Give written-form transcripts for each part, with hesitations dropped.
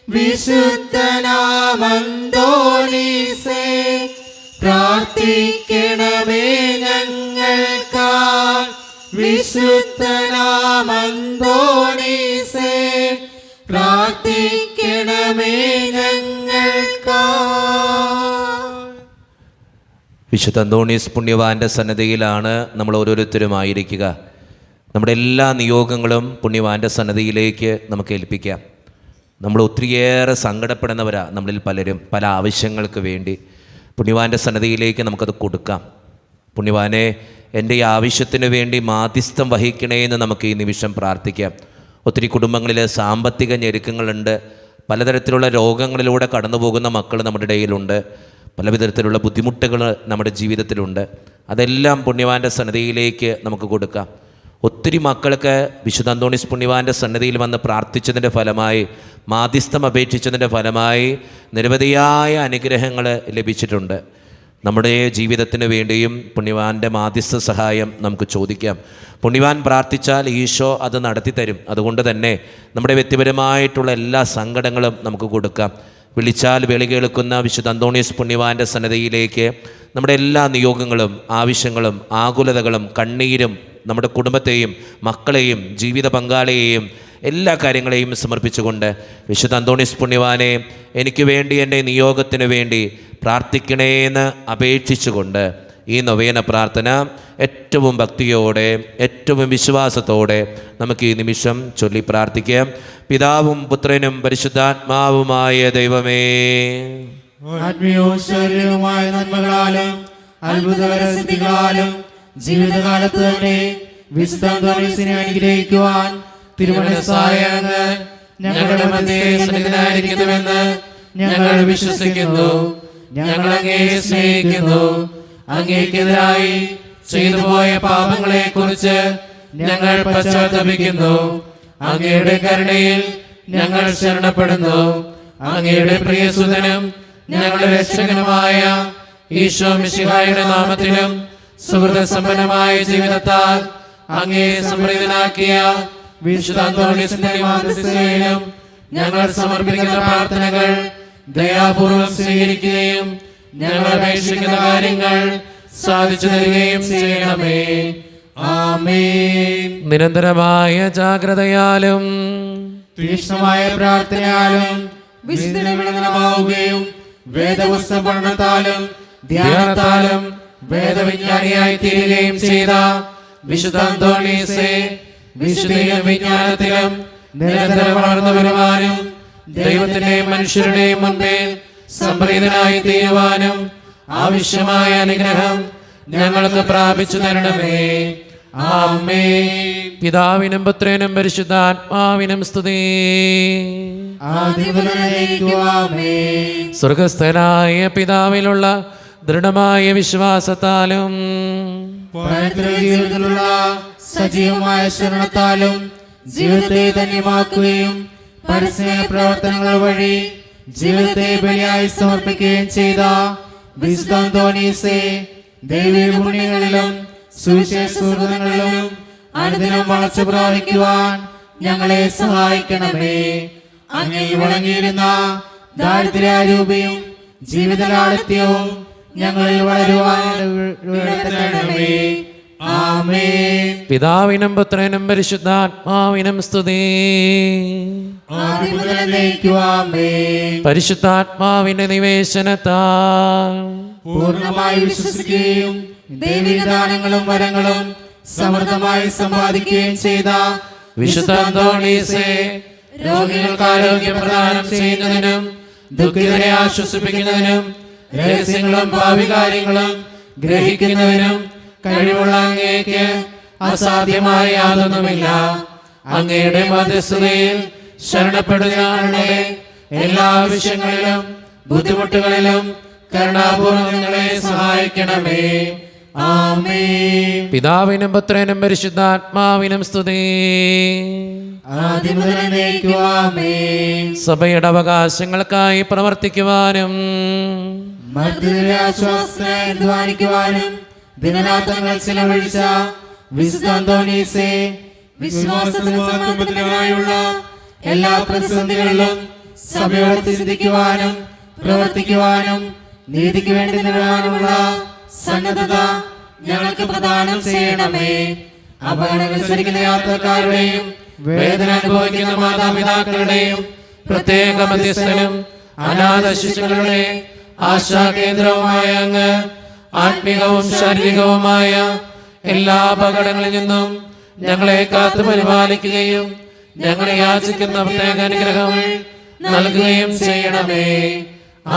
വിശുദ്ധനാമന്തോണീസേ, പ്രാർത്ഥിക്കണമേ ഞങ്ങൾക്കായി. വിശുദ്ധനാമന്തോണീസേ, പ്രാർത്ഥിക്കണമേ ഞങ്ങൾക്കായി. വിശുദ്ധ അന്തോണീസ് പുണ്യവാന്റെ സന്നദ്ധിയിലാണ് നമ്മൾ ഓരോരുത്തരുമായിരിക്കുക. നമ്മുടെ എല്ലാ നിയോഗങ്ങളും പുണ്യവാന്റെ സന്നദ്ധിയിലേക്ക് നമുക്ക് ഏൽപ്പിക്കാം. നമ്മൾ ഒത്തിരിയേറെ സങ്കടപ്പെടുന്നവരാണ് നമ്മളിൽ പലരും, പല ആവശ്യങ്ങൾക്ക് വേണ്ടി. പുണ്യവാന്റെ സന്നദ്ധിയിലേക്ക് നമുക്കത് കൊടുക്കാം. പുണ്യവാനെ, എൻ്റെ ഈ ആവശ്യത്തിന് വേണ്ടി മാധ്യസ്ഥം വഹിക്കണേ എന്ന് നമുക്ക് ഈ നിമിഷം പ്രാർത്ഥിക്കാം. ഒത്തിരി കുടുംബങ്ങളിൽ സാമ്പത്തിക ഞെരുക്കങ്ങളുണ്ട്, പലതരത്തിലുള്ള രോഗങ്ങളിലൂടെ കടന്നു പോകുന്ന മക്കൾ നമ്മുടെ ഇടയിലുണ്ട്, പല വിധത്തിലുള്ള ബുദ്ധിമുട്ടുകൾ നമ്മുടെ ജീവിതത്തിലുണ്ട്. അതെല്ലാം പുണ്യവാൻ്റെ സന്നദ്ധിയിലേക്ക് നമുക്ക് കൊടുക്കാം. ഒത്തിരി മക്കൾക്ക് വിശുദ്ധ അന്തോണീസ് പുണ്യവാൻ്റെ സന്നദ്ധിയിൽ വന്ന് പ്രാർത്ഥിച്ചതിൻ്റെ ഫലമായി, മാധ്യസ്ഥം അപേക്ഷിച്ചതിൻ്റെ ഫലമായി നിരവധിയായ അനുഗ്രഹങ്ങൾ ലഭിച്ചിട്ടുണ്ട്. നമ്മുടെ ജീവിതത്തിന് വേണ്ടിയും പുണ്യവാൻ്റെ മാധ്യസ്ഥ സഹായം നമുക്ക് ചോദിക്കാം. പുണ്യവാൻ പ്രാർത്ഥിച്ചാൽ ഈശോ അത് നടത്തിത്തരും. അതുകൊണ്ട് തന്നെ നമ്മുടെ വ്യക്തിപരമായിട്ടുള്ള എല്ലാ സങ്കടങ്ങളും നമുക്ക് കൊടുക്കാം. വിളിച്ചാൽ വിളി കേൾക്കുന്ന വിശുദ്ധ അന്തോണീസ് പുണ്യവാൻ്റെ സന്നദ്ധിയിലേക്ക് നമ്മുടെ എല്ലാ നിയോഗങ്ങളും, ആവശ്യങ്ങളും, ആകുലതകളും, കണ്ണീരും, നമ്മുടെ കുടുംബത്തെയും മക്കളെയും ജീവിത പങ്കാളിയെയും എല്ലാ കാര്യങ്ങളെയും സമർപ്പിച്ചുകൊണ്ട് വിശുദ്ധ അന്തോണീസ് പുണ്യവാനെ, എനിക്ക് വേണ്ടി, എൻ്റെ നിയോഗത്തിന് വേണ്ടി പ്രാർത്ഥിക്കണേന്ന് അപേക്ഷിച്ചുകൊണ്ട് ഈ നൊവേന പ്രാർത്ഥന ഏറ്റവും ഭക്തിയോടെ, ഏറ്റവും വിശ്വാസത്തോടെ നമുക്ക് ഈ നിമിഷം ചൊല്ലി പ്രാർത്ഥിക്കാം. പിതാവും പുത്രനും പരിശുദ്ധാത്മാവുമായ ദൈവമേ, ആത്മീയവും ശാരീരികവുമായ നന്മകളാലും അത്ഭുതകരസിദ്ധികളാലും ജീവിതകാലത്ത് തന്നെ വിശുദ്ധ അന്തോണീസിനെ അനുഗ്രഹിക്കുവാൻ തിരുമനസ്സായ അങ്ങ് ഞങ്ങളുടെ മധ്യേ സന്നിഹിതനായിരിക്കുന്നുവെന്ന് ഞങ്ങൾ വിശ്വസിക്കുന്നു. ഞങ്ങൾ അങ്ങയെ സ്നേഹിക്കുന്നു. അങ്ങേക്കെതിരായി ചെയ്തു പോയ പാപങ്ങളെ കുറിച്ച് ഞങ്ങൾ പശ്ചാത്തപിക്കുന്നു. അങ്ങയുടെ കരുണയിൽ ഞങ്ങൾ ശരണപ്പെടുന്നു. അങ്ങയുടെ പ്രിയസുതനും ഞങ്ങളുടെ രക്ഷകനുമായ ഈശോ മിശിഹായുടെ നാമത്തിലും സുഹൃത സമ്പന്നമായ ജീവിതത്താൽ അങ്ങേ സംപ്രീതനാക്കിയ വിശുദ്ധ അന്തോണീസിന്റെ മാധ്യസ്ഥതയിലും ഞങ്ങൾ സമർപ്പിക്കുന്ന പ്രാർത്ഥനകൾ ദയാപൂർവം സ്വീകരിക്കുകയും ഞങ്ങൾ അപേക്ഷിക്കുന്ന കാര്യങ്ങൾ സാധിച്ചു തരികയും ചെയ്യണമേ. ആമേൻ. നിരന്തരമായ ജാഗ്രതയാലും തീക്ഷ്ണമായ പ്രാർത്ഥനയാലും വിശുദ്ധമാവുകയും വേദപുസ്തക പഠനത്താലും ധ്യാനത്താലും വേദവിജ്ഞാനിയായി തീരുകയും ചെയ്ത വിശുദ്ധ അന്തോണീസേ, വിശുദ്ധിയിലും വിജ്ഞാനത്തിലും നിരന്തരം വളർന്നു വരുവാനും ദൈവത്തിന്റെയും മനുഷ്യരുടെയും മുൻപിൽ സംപ്രീതനായി തീരുവാനും ആവശ്യമായ അനുഗ്രഹം ഞങ്ങൾക്ക് പ്രാപിച്ചു തരണമേ. ആമേൻ. പിതാവിനും പുത്രനും പരിശുദ്ധാത്മാവിനും സ്തുതി. സ്വർഗസ്ഥനായ പിതാവിലുള്ള ദൃഢമായ വിശ്വാസത്താലും ജീവിതത്തിലുള്ള സജീവമായ ശരണത്താലും ജീവിതത്തെ ധന്യമാക്കുകയും പരസ്നേഹ പ്രവർത്തനങ്ങൾ വഴി ജീവിതത്തെ ബലിയായി സമർപ്പിക്കുകയും ചെയ്ത വിശുദ്ധ അന്തോണീസേ, ദൈവീക പുണ്യങ്ങളിലും സുവിശേഷ സുഹൃതങ്ങളിലും അനുദിനം വളർച്ച പ്രാപിക്കുവാൻ ഞങ്ങളെ സഹായിക്കണമേ. അങ്ങേ വഴങ്ങിയിരുന്ന ദാരിദ്ര്യാരൂപിയും ജീവിതലാളിത്യവും ഞങ്ങളിൽ വളരുവാൻ ഇടയാക്കണമേ. ആമേൻ. പിതാവിനും പുത്രനും പരിശുദ്ധാത്മാവിനും സ്തുതി. പരിശുദ്ധാത്മാവിന്റെ നിവേശനത്താൽ പൂർണ്ണമായി വിശ്വസിക്കുകയും ദൈവദാനങ്ങളും വരങ്ങളും സമൃദ്ധമായി സമ്പാദിക്കുകയും ചെയ്ത വിശുദ്ധ അന്തോണീസേ, രോഗികൾക്ക് ആരോഗ്യം പ്രദാനം ചെയ്യുന്നതിനും ദുഃഖിതരെ ആശ്വസിപ്പിക്കുന്നതിനും രഹസ്യങ്ങളും ഭാവികാര്യങ്ങളും ഗ്രഹിക്കുന്നതിനും കഴിവുള്ള അങ്ങേക്ക് അസാധ്യമായ യാതൊന്നുമില്ല. അങ്ങയുടെ മധ്യസ്ഥതയിൽ ശരണപ്പെടുന്നവരുടെ എല്ലാ ആവശ്യങ്ങളിലും ബുദ്ധിമുട്ടുകളിലും കരുണാപൂർവ്വം ഞങ്ങളെ സഹായിക്കണമേ. ആമേൻ. പിതാവിനും പുത്രനും പരിശുദ്ധാത്മാവിനും സ്തുതി. സഭയുടെ അവകാശങ്ങൾക്കായി പ്രവർത്തിക്കുവാനും ആശ്വാസവാനും ദിനരാത്രങ്ങൾ ചിലവഴിച്ച വിശുദ്ധ അന്തോണീസേ, വിശ്വാസത്തിനായുള്ള എല്ലാ പ്രതിസന്ധികളിലും സഭയോട് ചിന്തിക്കുവാനും പ്രവർത്തിക്കുവാനും നീതിക്ക് വേണ്ടി നിലവാരമുള്ള സന്നദ്ധത ഞങ്ങൾക്ക് പ്രദാനം ചെയ്യണമേ. അപകടമനുസരിക്കുന്ന യാത്രക്കാരുടെയും വേദന അനുഭവിക്കുന്ന മാതാപിതാക്കളുടെയും പ്രത്യേക മധ്യസ്ഥനും അനാഥ ശിശുക്കളുടെ ആശാകേന്ദ്രവുമായ അങ്ങ് ആത്മീകവും ശാരീരികവുമായ എല്ലാ അപകടങ്ങളിൽ നിന്നും ഞങ്ങളെ കാത്തു പരിപാലിക്കുകയും ഞങ്ങളെ യാചിക്കുന്ന പ്രത്യേക അനുഗ്രഹങ്ങൾ നൽകുകയും ചെയ്യണമേ.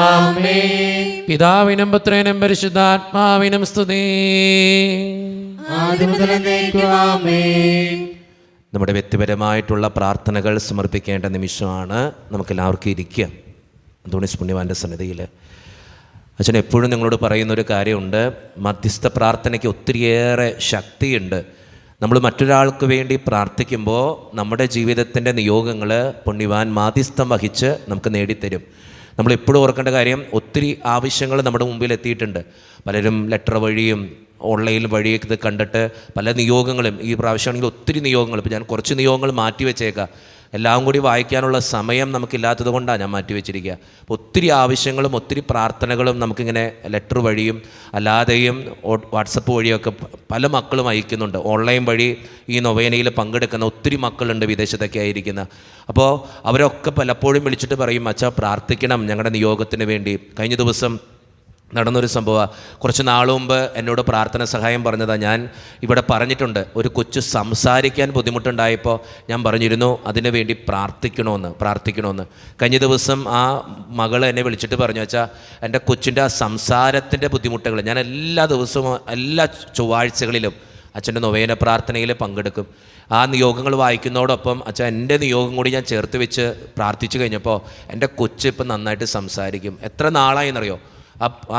ആമേൻ. പിതാവിനും പുത്രനും പരിശുദ്ധാത്മാവിനും സ്തുതി. ആദ്യം മുതൽ എന്നേക്കും ആമേൻ. നമ്മുടെ വ്യക്തിപരമായിട്ടുള്ള പ്രാർത്ഥനകൾ സമർപ്പിക്കേണ്ട നിമിഷമാണ്. നമുക്കെല്ലാവർക്കും ഇരിക്കുക അന്തോണീസ് പുണ്യവാൻ്റെ സന്നിധിയിൽ. അച്ഛൻ എപ്പോഴും നിങ്ങളോട് പറയുന്നൊരു കാര്യമുണ്ട്, മധ്യസ്ഥ പ്രാർത്ഥനയ്ക്ക് ഒത്തിരിയേറെ ശക്തിയുണ്ട്. നമ്മൾ മറ്റൊരാൾക്ക് വേണ്ടി പ്രാർത്ഥിക്കുമ്പോൾ നമ്മുടെ ജീവിതത്തിൻ്റെ നിയോഗങ്ങൾ പുണ്യവാൻ മാധ്യസ്ഥം വഹിച്ച് നമുക്ക് നേടിത്തരും. നമ്മളെപ്പോഴും ഓർക്കേണ്ട കാര്യം, ഒത്തിരി ആവശ്യങ്ങൾ നമ്മുടെ മുമ്പിൽ എത്തിയിട്ടുണ്ട്. പലരും ലെറ്റർ വഴിയും ഓൺലൈൻ വഴിയൊക്കെ ഇത് കണ്ടിട്ട് പല നിയോഗങ്ങളും, ഈ പ്രാവശ്യമാണെങ്കിൽ ഒത്തിരി നിയോഗങ്ങൾ, ഇപ്പോൾ ഞാൻ കുറച്ച് നിയോഗങ്ങൾ മാറ്റി വെച്ചേക്കാം. എല്ലാം കൂടി വായിക്കാനുള്ള സമയം നമുക്കില്ലാത്തത് കൊണ്ടാണ് ഞാൻ മാറ്റി വെച്ചിരിക്കുക. അപ്പോൾ ഒത്തിരി ആവശ്യങ്ങളും ഒത്തിരി പ്രാർത്ഥനകളും നമുക്കിങ്ങനെ ലെറ്റർ വഴിയും അല്ലാതെയും വാട്സപ്പ് വഴിയൊക്കെ പല മക്കളും അയക്കുന്നുണ്ട്. ഓൺലൈൻ വഴി ഈ നൊവേനയിൽ പങ്കെടുക്കുന്ന ഒത്തിരി മക്കളുണ്ട്, വിദേശത്തൊക്കെ ആയിരിക്കുന്ന. അപ്പോൾ അവരൊക്കെ പലപ്പോഴും വിളിച്ചിട്ട് പറയും, അച്ഛാ പ്രാർത്ഥിക്കണം ഞങ്ങളുടെ നിയോഗത്തിന് വേണ്ടി. കഴിഞ്ഞ ദിവസം നടന്നൊരു സംഭവമാണ്. കുറച്ച് നാൾ മുമ്പ് എന്നോട് പ്രാർത്ഥന സഹായം പറഞ്ഞതാണ്. ഞാൻ ഇവിടെ പറഞ്ഞിട്ടുണ്ട്, ഒരു കൊച്ചു സംസാരിക്കാൻ ബുദ്ധിമുട്ടുണ്ടായപ്പോൾ ഞാൻ പറഞ്ഞിരുന്നു അതിനു വേണ്ടി പ്രാർത്ഥിക്കണമെന്ന്. കഴിഞ്ഞ ദിവസം ആ മകൾ എന്നെ വിളിച്ചിട്ട് പറഞ്ഞു, വെച്ചാൽ എൻ്റെ കൊച്ചിൻ്റെ ആ സംസാരത്തിൻ്റെ ബുദ്ധിമുട്ടുകൾ ഞാൻ എല്ലാ ദിവസവും എല്ലാ ചൊവ്വാഴ്ചകളിലും അച്ഛൻ്റെ നൊവേന പ്രാർത്ഥനയിൽ പങ്കെടുക്കും. ആ നിയോഗങ്ങൾ വായിക്കുന്നതോടൊപ്പം അച്ഛൻ എൻ്റെ നിയോഗം കൂടി ഞാൻ ചേർത്ത് വെച്ച് പ്രാർത്ഥിച്ചു കഴിഞ്ഞപ്പോൾ എൻ്റെ കൊച്ച് ഇപ്പം നന്നായിട്ട് സംസാരിക്കും. എത്ര നാളായി എന്നറിയോ?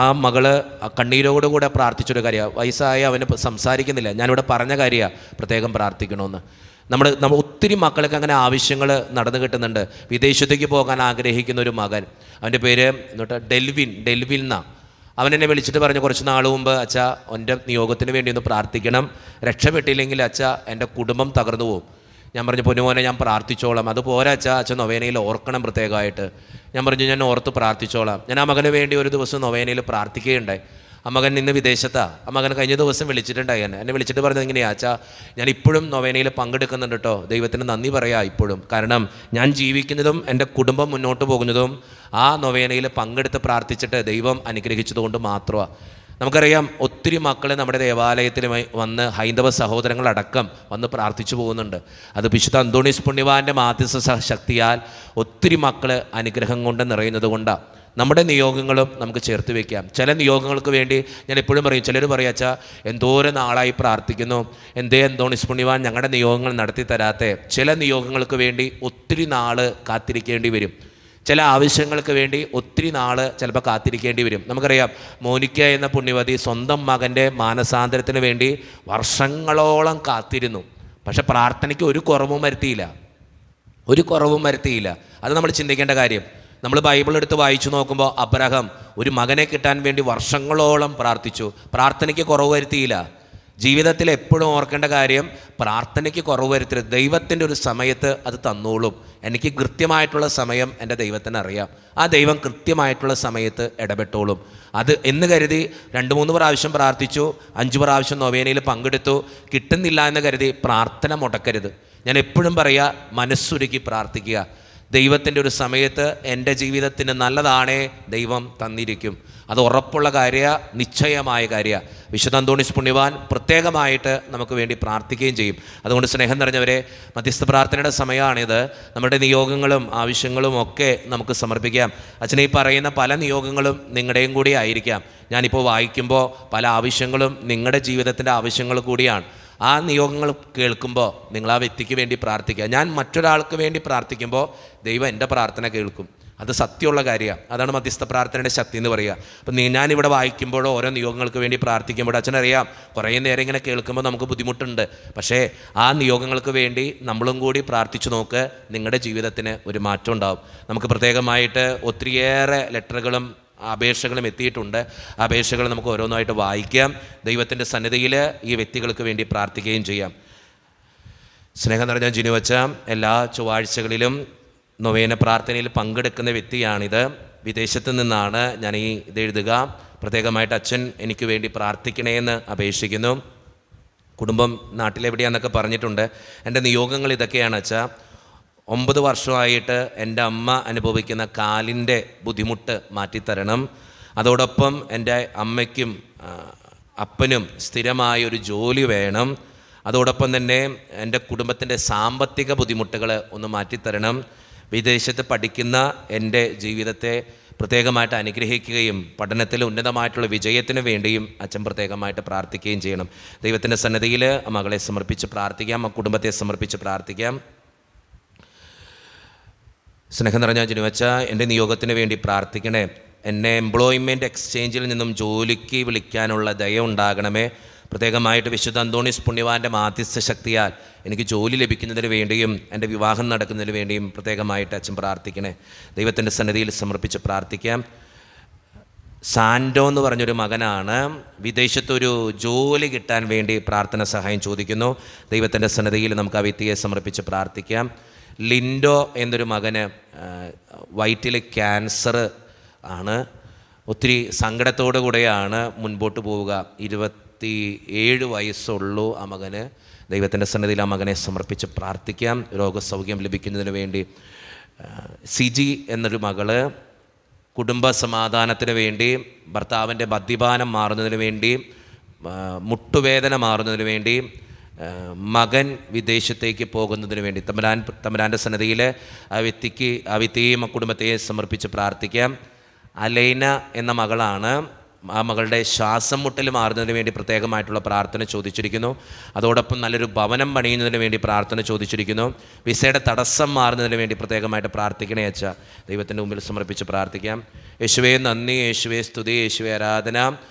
ആ മകള് കണ്ണീരോടുകൂടെ പ്രാർത്ഥിച്ചൊരു കാര്യമാണ്. വയസ്സായ അവന് സംസാരിക്കുന്നില്ല. ഞാനിവിടെ പറഞ്ഞ കാര്യമാണ് പ്രത്യേകം പ്രാർത്ഥിക്കണമെന്ന്. നമ്മൾ ഒത്തിരി മക്കൾക്ക് അങ്ങനെ ആവശ്യങ്ങൾ നടന്നു കിട്ടുന്നുണ്ട്. വിദേശത്തേക്ക് പോകാൻ ആഗ്രഹിക്കുന്ന ഒരു മകൻ, അവൻ്റെ പേര് ഡെൽവിൻ എന്നാ. അവൻ എന്നെ വിളിച്ചിട്ട് പറഞ്ഞു കുറച്ച് നാൾ മുമ്പ്, അച്ഛാ എൻ്റെ നിയോഗത്തിന് വേണ്ടി ഒന്ന് പ്രാർത്ഥിക്കണം, രക്ഷപ്പെട്ടില്ലെങ്കിൽ അച്ഛാ എൻ്റെ കുടുംബം തകർന്നു പോകും. ഞാൻ പറഞ്ഞു, പൊന്നുമോനെ ഞാൻ പ്രാർത്ഥിച്ചോളാം. അതുപോലെ അച്ഛൻ നൊവേനയിൽ ഓർക്കണം പ്രത്യേകമായിട്ട്. ഞാൻ പറഞ്ഞു, ഞാൻ ഓർത്ത് പ്രാർത്ഥിച്ചോളാം. ഞാൻ ആ മകന് വേണ്ടി ഒരു ദിവസം നൊവേനയിൽ പ്രാർത്ഥിക്കുകയുണ്ടായി. ആ മകൻ ഇന്ന് വിദേശത്താണ്. ആ മകൻ കഴിഞ്ഞ ദിവസം വിളിച്ചിട്ടുണ്ടായി. എന്നെ വിളിച്ചിട്ട് പറഞ്ഞത് ഇങ്ങനെയാ, അച്ഛാ ഞാൻ ഇപ്പോഴും നൊവേനയിൽ പങ്കെടുക്കുന്നുണ്ട് കേട്ടോ, ദൈവത്തിന് നന്ദി പറയാം ഇപ്പോഴും. കാരണം ഞാൻ ജീവിക്കുന്നതും എൻ്റെ കുടുംബം മുന്നോട്ട് പോകുന്നതും ആ നൊവേനയിൽ പങ്കെടുത്ത് പ്രാർത്ഥിച്ചിട്ട് ദൈവം അനുഗ്രഹിച്ചതുകൊണ്ട് മാത്രമാണ്. നമുക്കറിയാം ഒത്തിരി മക്കൾ നമ്മുടെ ദേവാലയത്തിൽ വന്ന് ഹൈന്ദവ സഹോദരങ്ങളടക്കം വന്ന് പ്രാർത്ഥിച്ചു പോകുന്നുണ്ട്. അത് വിശുദ്ധ അന്തോണീസ് പുണ്യവാൻ്റെ മാധ്യസ്ഥ ശക്തിയാൽ ഒത്തിരി മക്കൾ അനുഗ്രഹം കൊണ്ട് നിറയുന്നത് കൊണ്ടാണ്. നമ്മുടെ നിയോഗങ്ങളും നമുക്ക് ചേർത്ത് വയ്ക്കാം. ചില നിയോഗങ്ങൾക്ക് വേണ്ടി ഞാൻ എപ്പോഴും പറയും, ചിലർ പറയും, അച്ഛാ എന്തോരം നാളായി പ്രാർത്ഥിക്കുന്നു, അന്തോണീസ് പുണ്യവാൻ ഞങ്ങളുടെ നിയോഗങ്ങൾ നടത്തി തരാത്തെ. ചില നിയോഗങ്ങൾക്ക് വേണ്ടി ഒത്തിരി നാൾ കാത്തിരിക്കേണ്ടി വരും. ചില ആവശ്യങ്ങൾക്ക് വേണ്ടി ഒത്തിരി നാൾ ചിലപ്പോൾ കാത്തിരിക്കേണ്ടി വരും. നമുക്കറിയാം മോനിക്ക എന്ന പുണ്യവതി സ്വന്തം മകൻ്റെ മാനസാന്തരത്തിന് വേണ്ടി വർഷങ്ങളോളം കാത്തിരുന്നു. പക്ഷെ പ്രാർത്ഥനയ്ക്ക് ഒരു കുറവും വരുത്തിയില്ല. അത് നമ്മൾ ചിന്തിക്കേണ്ട കാര്യം. നമ്മൾ ബൈബിൾ എടുത്ത് വായിച്ചു നോക്കുമ്പോൾ അബ്രഹാം ഒരു മകനെ കിട്ടാൻ വേണ്ടി വർഷങ്ങളോളം പ്രാർത്ഥിച്ചു, പ്രാർത്ഥനയ്ക്ക് കുറവ് വരുത്തിയില്ല. ജീവിതത്തിൽ എപ്പോഴും ഓർക്കേണ്ട കാര്യം, പ്രാർത്ഥനയ്ക്ക് കുറവ് വരുത്തരുത്. ദൈവത്തിൻ്റെ ഒരു സമയത്ത് അത് തന്നോളും. എനിക്ക് കൃത്യമായിട്ടുള്ള സമയം എൻ്റെ ദൈവത്തിന് അറിയാം. ആ ദൈവം കൃത്യമായിട്ടുള്ള സമയത്ത് ഇടപെട്ടോളും. അത് എന്ന് കരുതി 2-3 പ്രാവശ്യം പ്രാർത്ഥിച്ചു, 5 പ്രാവശ്യം നൊവേനയിൽ പങ്കെടുത്തു, കിട്ടുന്നില്ല എന്ന് കരുതി പ്രാർത്ഥന മുടക്കരുത്. ഞാൻ എപ്പോഴും പറയുക, മനസ്സുരുക്കി പ്രാർത്ഥിക്കുക. ദൈവത്തിൻ്റെ ഒരു സമയത്ത് എൻ്റെ ജീവിതത്തിന് നല്ലതാണേ ദൈവം തന്നിരിക്കും. അത് ഉറപ്പുള്ള കാര്യമാണ്, നിശ്ചയമായ കാര്യമാണ്. വിശുദ്ധ അന്തോണീസ് പുണ്യവാൻ പ്രത്യേകമായിട്ട് നമുക്ക് വേണ്ടി പ്രാർത്ഥിക്കുകയും ചെയ്യും. അതുകൊണ്ട് സ്നേഹം നിറഞ്ഞവരെ, മധ്യസ്ഥ പ്രാർത്ഥനയുടെ സമയമാണിത്. നമ്മുടെ നിയോഗങ്ങളും ആവശ്യങ്ങളും ഒക്കെ നമുക്ക് സമർപ്പിക്കാം. അച്ഛനെ ഈ പറയുന്ന പല നിയോഗങ്ങളും നിങ്ങളുടെയും കൂടി ആയിരിക്കാം. ഞാനിപ്പോൾ വായിക്കുമ്പോൾ പല ആവശ്യങ്ങളും നിങ്ങളുടെ ജീവിതത്തിൻ്റെ ആവശ്യങ്ങൾ കൂടിയാണ്. ആ നിയോഗങ്ങൾ കേൾക്കുമ്പോൾ നിങ്ങൾ ആ വ്യക്തിക്ക് വേണ്ടി പ്രാർത്ഥിക്കുക. ഞാൻ മറ്റൊരാൾക്ക് വേണ്ടി പ്രാർത്ഥിക്കുമ്പോൾ ദൈവം എൻ്റെ പ്രാർത്ഥന കേൾക്കും. അത് സത്യമുള്ള കാര്യമാണ്. അതാണ് മധ്യസ്ഥ പ്രാർത്ഥനയുടെ ശക്തി എന്ന് പറയുക. അപ്പം ഞാനിവിടെ വായിക്കുമ്പോഴോ ഓരോ നിയോഗങ്ങൾക്ക് വേണ്ടി പ്രാർത്ഥിക്കുമ്പോഴോ അച്ഛനറിയാം കുറേ നേരം ഇങ്ങനെ കേൾക്കുമ്പോൾ നമുക്ക് ബുദ്ധിമുട്ടുണ്ട്. പക്ഷേ ആ നിയോഗങ്ങൾക്ക് വേണ്ടി നമ്മളും കൂടി പ്രാർത്ഥിച്ചു നോക്ക്, നിങ്ങളുടെ ജീവിതത്തിന് ഒരു മാറ്റം ഉണ്ടാവും. നമുക്ക് പ്രത്യേകമായിട്ട് ഒത്തിരിയേറെ ലെറ്ററുകളും അപേക്ഷകളും എത്തിയിട്ടുണ്ട്. അപേക്ഷകൾ നമുക്ക് ഓരോന്നായിട്ട് വായിക്കാം. ദൈവത്തിൻ്റെ സന്നിധിയിൽ ഈ വ്യക്തികൾക്ക് വേണ്ടി പ്രാർത്ഥിക്കുകയും ചെയ്യാം. സ്നേഹം നിറഞ്ഞ ജിനുവച്ച എല്ലാ ചൊവ്വാഴ്ചകളിലും നൊവേന പ്രാർത്ഥനയിൽ പങ്കെടുക്കുന്ന വ്യക്തിയാണിത്. വിദേശത്ത് നിന്നാണ് ഞാൻ ഇതെഴുതുക. പ്രത്യേകമായിട്ട് അച്ഛൻ എനിക്ക് വേണ്ടി പ്രാർത്ഥിക്കണേ എന്ന് അപേക്ഷിക്കുന്നു. കുടുംബം നാട്ടിലെവിടെയാണെന്നൊക്കെ പറഞ്ഞിട്ടുണ്ട്. എൻ്റെ നിയോഗങ്ങൾ ഇതൊക്കെയാണ് അച്ഛാ. 9 വർഷമായിട്ട് എൻ്റെ അമ്മ അനുഭവിക്കുന്ന കാലിൻ്റെ ബുദ്ധിമുട്ട് മാറ്റിത്തരണം. അതോടൊപ്പം എൻ്റെ അമ്മയ്ക്കും അപ്പനും സ്ഥിരമായൊരു ജോലി വേണം. അതോടൊപ്പം തന്നെ എൻ്റെ കുടുംബത്തിൻ്റെ സാമ്പത്തിക ബുദ്ധിമുട്ടുകൾ ഒന്ന് മാറ്റിത്തരണം. വിദേശത്ത് പഠിക്കുന്ന എൻ്റെ ജീവിതത്തെ പ്രത്യേകമായിട്ട് അനുഗ്രഹിക്കുകയും പഠനത്തിൽ ഉന്നതമായിട്ടുള്ള വിജയത്തിന് വേണ്ടിയും അച്ഛൻ പ്രത്യേകമായിട്ട് പ്രാർത്ഥിക്കുകയും ചെയ്യണം. ദൈവത്തിൻ്റെ സന്നിധിയിൽ മകളെ സമർപ്പിച്ച് പ്രാർത്ഥിക്കാം, ആ കുടുംബത്തെ സമർപ്പിച്ച് പ്രാർത്ഥിക്കാം. സ്നേഹം നിറഞ്ഞ ജിനുവച്ച, എൻ്റെ നിയോഗത്തിന് വേണ്ടി പ്രാർത്ഥിക്കണേ. എന്നെ എംപ്ലോയ്മെൻറ്റ് എക്സ്ചേഞ്ചിൽ നിന്നും ജോലിക്ക് വിളിക്കാനുള്ള ദയ ഉണ്ടാകണമേ. പ്രത്യേകമായിട്ട് വിശുദ്ധ അന്തോണീസ് പുണ്യവാൻ്റെ മാധ്യസ്ഥ ശക്തിയാൽ എനിക്ക് ജോലി ലഭിക്കുന്നതിന് വേണ്ടിയും എൻ്റെ വിവാഹം നടക്കുന്നതിന് വേണ്ടിയും പ്രത്യേകമായിട്ട് അച്ഛൻ പ്രാർത്ഥിക്കണേ. ദൈവത്തിൻ്റെ സന്നിധിയിൽ സമർപ്പിച്ച് പ്രാർത്ഥിക്കാം. സാൻഡോ എന്ന് പറഞ്ഞൊരു മകനാണ്. വിദേശത്തൊരു ജോലി കിട്ടാൻ വേണ്ടി പ്രാർത്ഥന സഹായം ചോദിക്കുന്നു. ദൈവത്തിൻ്റെ സന്നിധിയിൽ നമുക്ക് ആ വ്യക്തിയെ സമർപ്പിച്ച് പ്രാർത്ഥിക്കാം. ലിൻഡോ എന്നൊരു മകന് വയറ്റിൽ ക്യാൻസർ ആണ്. ഒത്തിരി സങ്കടത്തോടു കൂടെയാണ് മുൻപോട്ട് പോവുക. 27 വയസ്സുള്ളൂ ആ മകന്. ദൈവത്തിൻ്റെ സന്നിധിയിൽ ആ മകനെ സമർപ്പിച്ച് പ്രാർത്ഥിക്കാം രോഗസൗഖ്യം ലഭിക്കുന്നതിന് വേണ്ടി. സിജി എന്നൊരു മകള് കുടുംബ സമാധാനത്തിന് വേണ്ടി, ഭർത്താവിൻ്റെ മദ്യപാനം മാറുന്നതിന് വേണ്ടി, മുട്ടുവേദന മാറുന്നതിന് വേണ്ടി, മകൻ വിദേശത്തേക്ക് പോകുന്നതിന് വേണ്ടി തമ്പുരാൻ്റെ സന്നിധിയിൽ ആ വ്യക്തിയെയും ആ കുടുംബത്തെയും സമർപ്പിച്ച് പ്രാർത്ഥിക്കാം. അലൈന എന്ന മകളാണ്. ആ മകളുടെ ശ്വാസം മുട്ടൽ മാറുന്നതിന് വേണ്ടി പ്രത്യേകമായിട്ടുള്ള പ്രാർത്ഥന ചോദിച്ചിരിക്കുന്നു. അതോടൊപ്പം നല്ലൊരു ഭവനം പണിയുന്നതിന് വേണ്ടി പ്രാർത്ഥന ചോദിച്ചിരിക്കുന്നു. വിസയുടെ തടസ്സം മാറുന്നതിന് വേണ്ടി പ്രത്യേകമായിട്ട് പ്രാർത്ഥിക്കണേ അച്ഛ. ദൈവത്തിൻ്റെ മുമ്പിൽ സമർപ്പിച്ച് പ്രാർത്ഥിക്കാം. യേശുവേ നന്ദി, യേശുവേ സ്തുതി, യേശുവേ ആരാധന.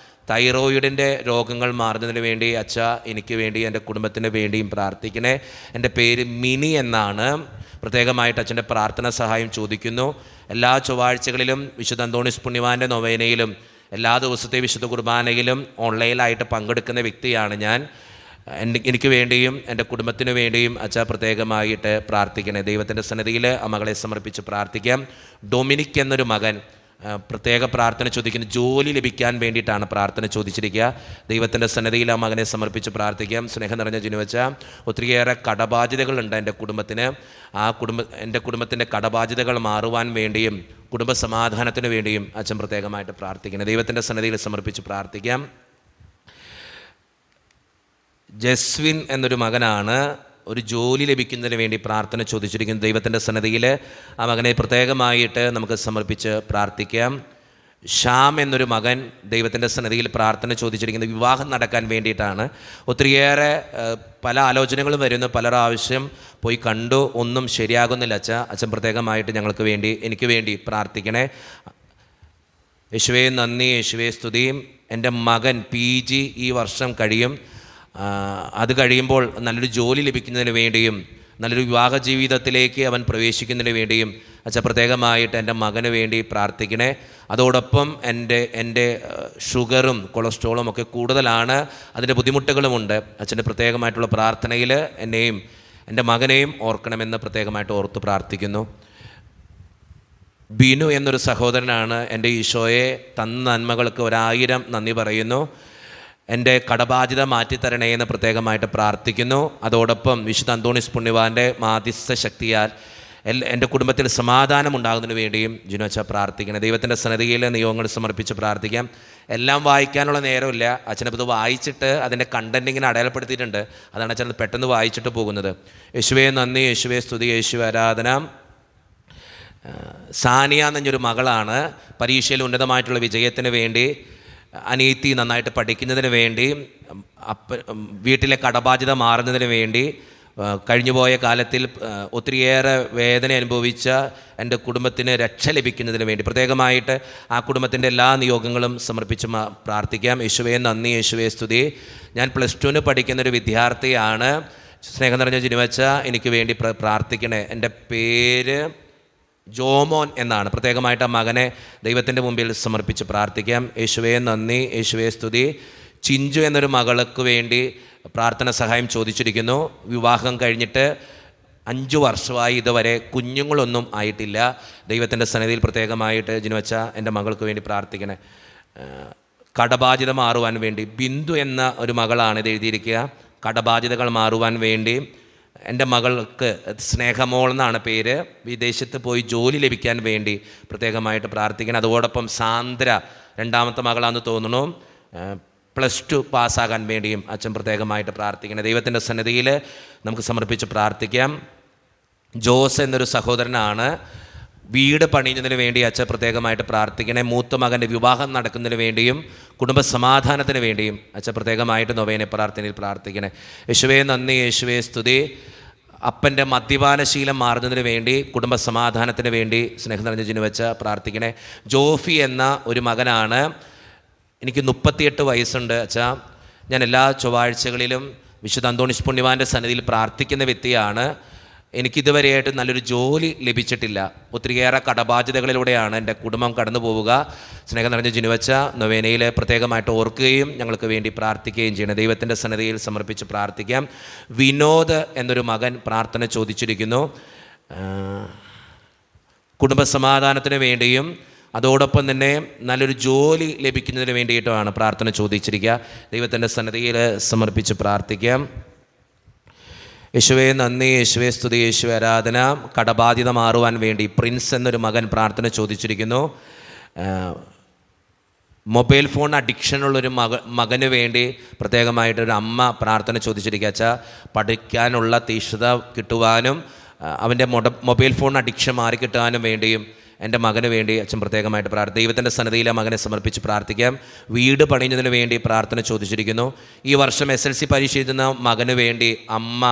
തൈറോയിഡിൻ്റെ രോഗങ്ങൾ മാറുന്നതിന് വേണ്ടി അച്ഛ എനിക്ക് വേണ്ടി എൻ്റെ കുടുംബത്തിന് വേണ്ടിയും പ്രാർത്ഥിക്കണേ. എൻ്റെ പേര് മിനി എന്നാണ്. പ്രത്യേകമായിട്ട് അച്ഛൻ്റെ പ്രാർത്ഥന സഹായം ചോദിക്കുന്നു. എല്ലാ ചൊവ്വാഴ്ചകളിലും വിശുദ്ധ അന്തോണീസ് പുണ്യവാൻ്റെ നൊവേനയിലും എല്ലാ ദിവസത്തെ വിശുദ്ധ കുർബാനയിലും ഓൺലൈനായിട്ട് പങ്കെടുക്കുന്ന വ്യക്തിയാണ് ഞാൻ. എനിക്ക് വേണ്ടിയും എൻ്റെ കുടുംബത്തിന് വേണ്ടിയും അച്ഛാ പ്രത്യേകമായിട്ട് പ്രാർത്ഥിക്കണേ. ദൈവത്തിൻ്റെ സന്നിധിയിൽ ആ മകളെ സമർപ്പിച്ച് പ്രാർത്ഥിക്കാം. ഡൊമിനിക് എന്നൊരു മകൻ പ്രത്യേക പ്രാർത്ഥന ചോദിക്കുന്നു. ജോലി ലഭിക്കാൻ വേണ്ടിയിട്ടാണ് പ്രാർത്ഥന ചോദിച്ചിരിക്കുക. ദൈവത്തിൻ്റെ സന്നിധിയിൽ ആ മകനെ സമർപ്പിച്ച് പ്രാർത്ഥിക്കാം. സ്നേഹം നിറഞ്ഞ ജിനുവച്ച, ഒത്തിരിയേറെ കടബാധ്യതകളുണ്ട് എൻ്റെ കുടുംബത്തിന്. എൻ്റെ കുടുംബത്തിൻ്റെ കടബാധ്യതകൾ മാറുവാൻ വേണ്ടിയും കുടുംബ സമാധാനത്തിന് വേണ്ടിയും അച്ഛൻ പ്രത്യേകമായിട്ട് പ്രാർത്ഥിക്കണം. ദൈവത്തിൻ്റെ സന്നിധിയിൽ സമർപ്പിച്ച് പ്രാർത്ഥിക്കാം. ജസ്വിൻ എന്നൊരു മകനാണ്. ഒരു ജോലി ലഭിക്കുന്നതിന് വേണ്ടി പ്രാർത്ഥന ചോദിച്ചിരിക്കുന്നു. ദൈവത്തിൻ്റെ സന്നിധിയിൽ ആ മകനെ പ്രത്യേകമായിട്ട് നമുക്ക് സമർപ്പിച്ച് പ്രാർത്ഥിക്കാം. ഷ്യാം എന്നൊരു മകൻ ദൈവത്തിൻ്റെ സന്നിധിയിൽ പ്രാർത്ഥന ചോദിച്ചിരിക്കുന്നത് വിവാഹം നടക്കാൻ വേണ്ടിയിട്ടാണ്. ഒത്തിരിയേറെ പല ആലോചനകളും വരുന്നു. പലർ ആവശ്യം പോയി കണ്ടു, ഒന്നും ശരിയാകുന്നില്ല അച്ഛൻ പ്രത്യേകമായിട്ട് എനിക്ക് വേണ്ടി പ്രാർത്ഥിക്കണേ. യേശുവേ നന്ദി, യേശുവേ സ്തുതിയും. എൻ്റെ മകൻ PG ഈ വർഷം കഴിയും. അത് കഴിയുമ്പോൾ നല്ലൊരു ജോലി ലഭിക്കുന്നതിന് വേണ്ടിയും നല്ലൊരു വിവാഹ ജീവിതത്തിലേക്ക് അവൻ പ്രവേശിക്കുന്നതിന് വേണ്ടിയും അച്ഛൻ പ്രത്യേകമായിട്ട് എൻ്റെ മകന് വേണ്ടി പ്രാർത്ഥിക്കണേ. അതോടൊപ്പം എൻ്റെ ഷുഗറും കൊളസ്ട്രോളും ഒക്കെ കൂടുതലാണ്, അതിൻ്റെ ബുദ്ധിമുട്ടുകളുമുണ്ട്. അച്ഛൻ്റെ പ്രത്യേകമായിട്ടുള്ള പ്രാർത്ഥനയിൽ എന്നെയും എൻ്റെ മകനെയും ഓർക്കണമെന്ന് പ്രത്യേകമായിട്ട് ഓർത്ത് പ്രാർത്ഥിക്കുന്നു. ബിനു എന്നൊരു സഹോദരനാണ്. എൻ്റെ ഈശോയെ തന്ന നന്മകൾക്ക് 1000 നന്ദി പറയുന്നു. എൻ്റെ കടബാധ്യത മാറ്റിത്തരണേ എന്ന് പ്രത്യേകമായിട്ട് പ്രാർത്ഥിക്കുന്നു. അതോടൊപ്പം വിശുദ്ധ അന്തോണീസ് പുണ്യവാൻ്റെ മാധ്യസ്ഥ ശക്തിയാൽ എൻ്റെ കുടുംബത്തിൽ സമാധാനം ഉണ്ടാകുന്നതിന് വേണ്ടിയും ജിനുവച്ച പ്രാർത്ഥിക്കണം. ദൈവത്തിൻ്റെ സന്നിധിയിൽ നിയോഗങ്ങൾ സമർപ്പിച്ച് പ്രാർത്ഥിക്കാം. എല്ലാം വായിക്കാനുള്ള നേരമില്ല. അച്ഛനത് വായിച്ചിട്ട് അതിൻ്റെ കണ്ടൻറ്റ് ഇങ്ങനെ അടയാളപ്പെടുത്തിയിട്ടുണ്ട്. അതാണ് അച്ഛൻ പെട്ടെന്ന് വായിച്ചിട്ട് പോകുന്നത്. യേശുവേ നന്ദി, യേശുവേ സ്തുതി, യേശുവേ ആരാധന. സാനിയ എന്നൊരു മകളാണ്. പരീക്ഷയിൽ ഉന്നതമായിട്ടുള്ള വിജയത്തിന് വേണ്ടി, അനിയത്തി നന്നായിട്ട് പഠിക്കുന്നതിന് വേണ്ടി, വീട്ടിലെ കടബാധ്യത മാറുന്നതിന് വേണ്ടി, കഴിഞ്ഞുപോയ കാലത്തിൽ ഒത്തിരിയേറെ വേദന അനുഭവിച്ച എൻ്റെ കുടുംബത്തിന് രക്ഷ ലഭിക്കുന്നതിന് വേണ്ടി പ്രത്യേകമായിട്ട് ആ കുടുംബത്തിൻ്റെ എല്ലാ നിയോഗങ്ങളും സമർപ്പിച്ച് പ്രാർത്ഥിക്കാം. യേശുവേ നന്ദി, യേശുവേ സ്തുതി. ഞാൻ +2 പഠിക്കുന്നൊരു വിദ്യാർത്ഥിയാണ്. സ്നേഹം നിറഞ്ഞ ജിനുവച്ച എനിക്ക് വേണ്ടി പ്രാർത്ഥിക്കണേ. എൻ്റെ പേര് ജോമോൻ എന്നാണ്. പ്രത്യേകമായിട്ട് ആ മകനെ ദൈവത്തിൻ്റെ മുമ്പിൽ സമർപ്പിച്ച് പ്രാർത്ഥിക്കാം. യേശുവേ നന്ദി, യേശുവേ സ്തുതി. ചിഞ്ചു എന്നൊരു മകൾക്ക് വേണ്ടി പ്രാർത്ഥന സഹായം ചോദിച്ചിരിക്കുന്നു. വിവാഹം കഴിഞ്ഞിട്ട് 5 വർഷമായി ഇതുവരെ കുഞ്ഞുങ്ങളൊന്നും ആയിട്ടില്ല. ദൈവത്തിൻ്റെ സന്നിധിയിൽ പ്രത്യേകമായിട്ട് ജിനുവച്ച എൻ്റെ മകൾക്ക് വേണ്ടി പ്രാർത്ഥിക്കണേ. കടബാധ്യത മാറുവാൻ വേണ്ടി, ബിന്ദു എന്ന ഒരു മകളാണ് ഇത് എഴുതിയിരിക്കുക. കടബാധ്യതകൾ മാറുവാൻ വേണ്ടി എൻ്റെ മകൾക്ക് സ്നേഹമോൾ എന്നാണ് പേര്, വിദേശത്ത് പോയി ജോലി ലഭിക്കാൻ വേണ്ടി പ്രത്യേകമായിട്ട് പ്രാർത്ഥിക്കണം. അതോടൊപ്പം സാന്ദ്ര, 2ാമത്തെ മകളാണെന്ന് തോന്നുന്നു, +2 പാസ്സാകാൻ വേണ്ടിയും അച്ഛൻ പ്രത്യേകമായിട്ട് പ്രാർത്ഥിക്കണം. ദൈവത്തിൻ്റെ സന്നിധിയിൽ നമുക്ക് സമർപ്പിച്ച് പ്രാർത്ഥിക്കാം. ജോസ് എന്നൊരു സഹോദരനാണ്, വീട് പണിയുന്നതിന് വേണ്ടി അച്ഛൻ പ്രത്യേകമായിട്ട് പ്രാർത്ഥിക്കണേ. മൂത്ത മകൻ്റെ വിവാഹം നടക്കുന്നതിന് വേണ്ടിയും കുടുംബസമാധാനത്തിന് വേണ്ടിയും അച്ഛൻ പ്രത്യേകമായിട്ട് നൊവേന പ്രാർത്ഥനയിൽ പ്രാർത്ഥിക്കണേ. യേശുവേ നന്ദി, യേശുവേ സ്തുതി. അപ്പൻ്റെ മദ്യപാനശീലം മാറുന്നതിന് വേണ്ടി, കുടുംബസമാധാനത്തിന് വേണ്ടി സ്നേഹം നിറഞ്ഞ ജിനുവച്ച പ്രാർത്ഥിക്കണേ. ജോഫി എന്ന ഒരു മകനാണ്, എനിക്ക് 38 വയസ്സുണ്ട് അച്ഛാ. ഞാൻ എല്ലാ ചൊവ്വാഴ്ചകളിലും വിശുദ്ധ അന്തോണീസ് പുണ്യവാൻ്റെ സന്നിധിയിൽ പ്രാർത്ഥിക്കുന്ന വ്യക്തിയാണ്. എനിക്കിതുവരെയായിട്ട് നല്ലൊരു ജോലി ലഭിച്ചിട്ടില്ല. ഒത്തിരിയേറെ കടബാധ്യതകളിലൂടെയാണ് എൻ്റെ കുടുംബം കടന്നു പോവുക. സ്നേഹം നിറഞ്ഞ ജിനുവച്ച നൊവേനയിൽ പ്രത്യേകമായിട്ട് ഓർക്കുകയും ഞങ്ങൾക്ക് വേണ്ടി പ്രാർത്ഥിക്കുകയും ചെയ്യണം. ദൈവത്തിൻ്റെ സന്നിധിയിൽ സമർപ്പിച്ച് പ്രാർത്ഥിക്കാം. വിനോദ് എന്നൊരു മകൻ പ്രാർത്ഥന ചോദിച്ചിരിക്കുന്നു. കുടുംബസമാധാനത്തിന് വേണ്ടിയും അതോടൊപ്പം തന്നെ നല്ലൊരു ജോലി ലഭിക്കുന്നതിന് വേണ്ടിയിട്ടുമാണ് പ്രാർത്ഥന ചോദിച്ചിരിക്കുക. ദൈവത്തിൻ്റെ സന്നിധിയിൽ സമർപ്പിച്ച് പ്രാർത്ഥിക്കാം. യേശുവേ നന്ദി, യേശുവേ സ്തുതി, യേശുവേ ആരാധന. കടബാധ്യത മാറുവാൻ വേണ്ടി പ്രിൻസ് എന്നൊരു മകൻ പ്രാർത്ഥന ചോദിച്ചിരിക്കുന്നു. മൊബൈൽ ഫോൺ അഡിക്ഷനുള്ളൊരു മകന് വേണ്ടി പ്രത്യേകമായിട്ടൊരു അമ്മ പ്രാർത്ഥന ചോദിച്ചിരിക്കുക. അച്ഛാ, പഠിക്കാനുള്ള തീഷ്ണത കിട്ടുവാനും അവൻ്റെ മൊബൈൽ ഫോൺ അഡിക്ഷൻ മാറിക്കിട്ടാനും വേണ്ടിയും എൻ്റെ മകന് വേണ്ടി അച്ഛൻ പ്രത്യേകമായിട്ട് ദൈവത്തിൻ്റെ സന്നിധിയിൽ മകനെ സമർപ്പിച്ച് പ്രാർത്ഥിക്കാം. വീട് പണിയുന്നതിന് വേണ്ടി പ്രാർത്ഥന ചോദിച്ചിരിക്കുന്നു. ഈ വർഷം SLC പരീക്ഷ എഴുതുന്ന മകന് വേണ്ടി അമ്മ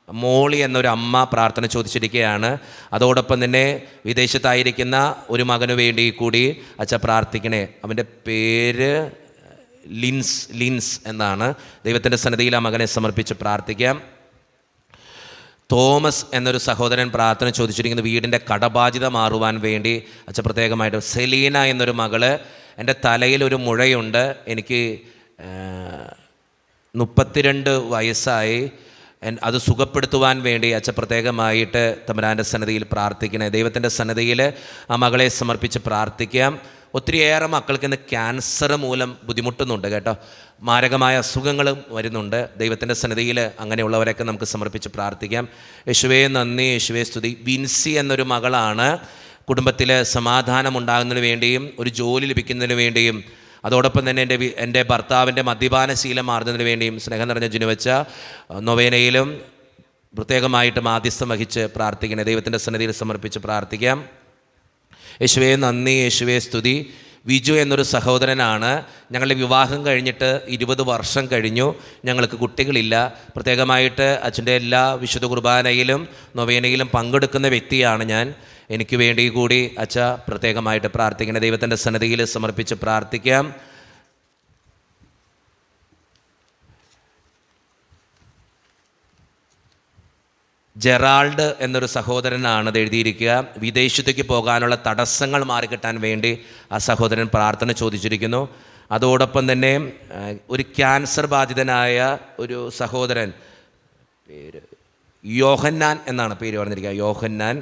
മോളി എന്നൊരു അമ്മ പ്രാർത്ഥന ചോദിച്ചിരിക്കുകയാണ്. അതോടൊപ്പം തന്നെ വിദേശത്തായിരിക്കുന്ന ഒരു മകന് വേണ്ടി കൂടി അച്ഛൻ പ്രാർത്ഥിക്കണേ. അവൻ്റെ പേര് ലിൻസ് എന്നാണ്. ദൈവത്തിൻ്റെ സന്നിധിയിൽ ആ മകനെ സമർപ്പിച്ച് പ്രാർത്ഥിക്കാം. തോമസ് എന്നൊരു സഹോദരൻ പ്രാർത്ഥന ചോദിച്ചിരിക്കുന്നത് വീടിൻ്റെ കടബാധ്യത മാറുവാൻ വേണ്ടി അച്ഛൻ പ്രത്യേകമായിട്ട്. സെലീന എന്നൊരു മകള്, എൻ്റെ തലയിലൊരു മുഴയുണ്ട്, എനിക്ക് 32 വയസ്സായി, അത് സുഖപ്പെടുത്തുവാൻ വേണ്ടി അച്ഛൻ പ്രത്യേകമായിട്ട് തമ്പുരാൻ്റെ സന്നിധിയിൽ പ്രാർത്ഥിക്കണേ. ദൈവത്തിൻ്റെ സന്നിധിയിൽ ആ മകളെ സമർപ്പിച്ച് പ്രാർത്ഥിക്കാം. ഒത്തിരിയേറെ മക്കൾക്ക് ഇന്ന് ക്യാൻസർ മൂലം ബുദ്ധിമുട്ടുന്നുണ്ട് കേട്ടോ. മാരകമായ അസുഖങ്ങളും വരുന്നുണ്ട്. ദൈവത്തിൻ്റെ സന്നിധിയിൽ അങ്ങനെയുള്ളവരൊക്കെ നമുക്ക് സമർപ്പിച്ച് പ്രാർത്ഥിക്കാം. യേശുവേ നന്ദി, യേശുവേ സ്തുതി. വിൻസി എന്നൊരു മകളാണ്, കുടുംബത്തിൽ സമാധാനം ഉണ്ടാകുന്നതിന് വേണ്ടിയും ഒരു ജോലി ലഭിക്കുന്നതിന് വേണ്ടിയും അതോടൊപ്പം തന്നെ എൻ്റെ ഭർത്താവിൻ്റെ മദ്യപാനശീലം മാറുന്നതിന് വേണ്ടിയും സ്നേഹം നിറഞ്ഞ ജിനുവച്ച നൊവേനയിലും പ്രത്യേകമായിട്ട് മാധ്യസ്ഥം വഹിച്ച് പ്രാർത്ഥിക്കണേ. ദൈവത്തിൻ്റെ സന്നിധിയിൽ സമർപ്പിച്ച് പ്രാർത്ഥിക്കാം. യേശുവേ നന്ദി, യേശുവേ സ്തുതി. വിജു എന്നൊരു സഹോദരനാണ്, ഞങ്ങളുടെ വിവാഹം കഴിഞ്ഞിട്ട് 20 വർഷം കഴിഞ്ഞു, ഞങ്ങൾക്ക് കുട്ടികളില്ല. പ്രത്യേകമായിട്ട് അച്ഛൻ്റെ എല്ലാ വിശുദ്ധ കുർബാനയിലും നൊവേനയിലും പങ്കെടുക്കുന്ന വ്യക്തിയാണ് ഞാൻ. എനിക്ക് വേണ്ടി കൂടി അച്ഛ പ്രത്യേകമായിട്ട് പ്രാർത്ഥിക്കണം. ദൈവത്തിൻ്റെ സന്നിധിയിൽ സമർപ്പിച്ച് പ്രാർത്ഥിക്കാം. ജെറാൾഡ് എന്നൊരു സഹോദരനാണ് ഇത് എഴുതിയിരിക്കുക. വിദേശത്തേക്ക് പോകാനുള്ള തടസ്സങ്ങൾ മാറിക്കിട്ടാൻ വേണ്ടി ആ സഹോദരൻ പ്രാർത്ഥന ചോദിച്ചിരിക്കുന്നു. അതോടൊപ്പം തന്നെ ഒരു ക്യാൻസർ ബാധിതനായ ഒരു സഹോദരൻ, പേര് യോഹന്നാൻ എന്നാണ് പേര് പറഞ്ഞിരിക്കുക, യോഹന്നാൻ.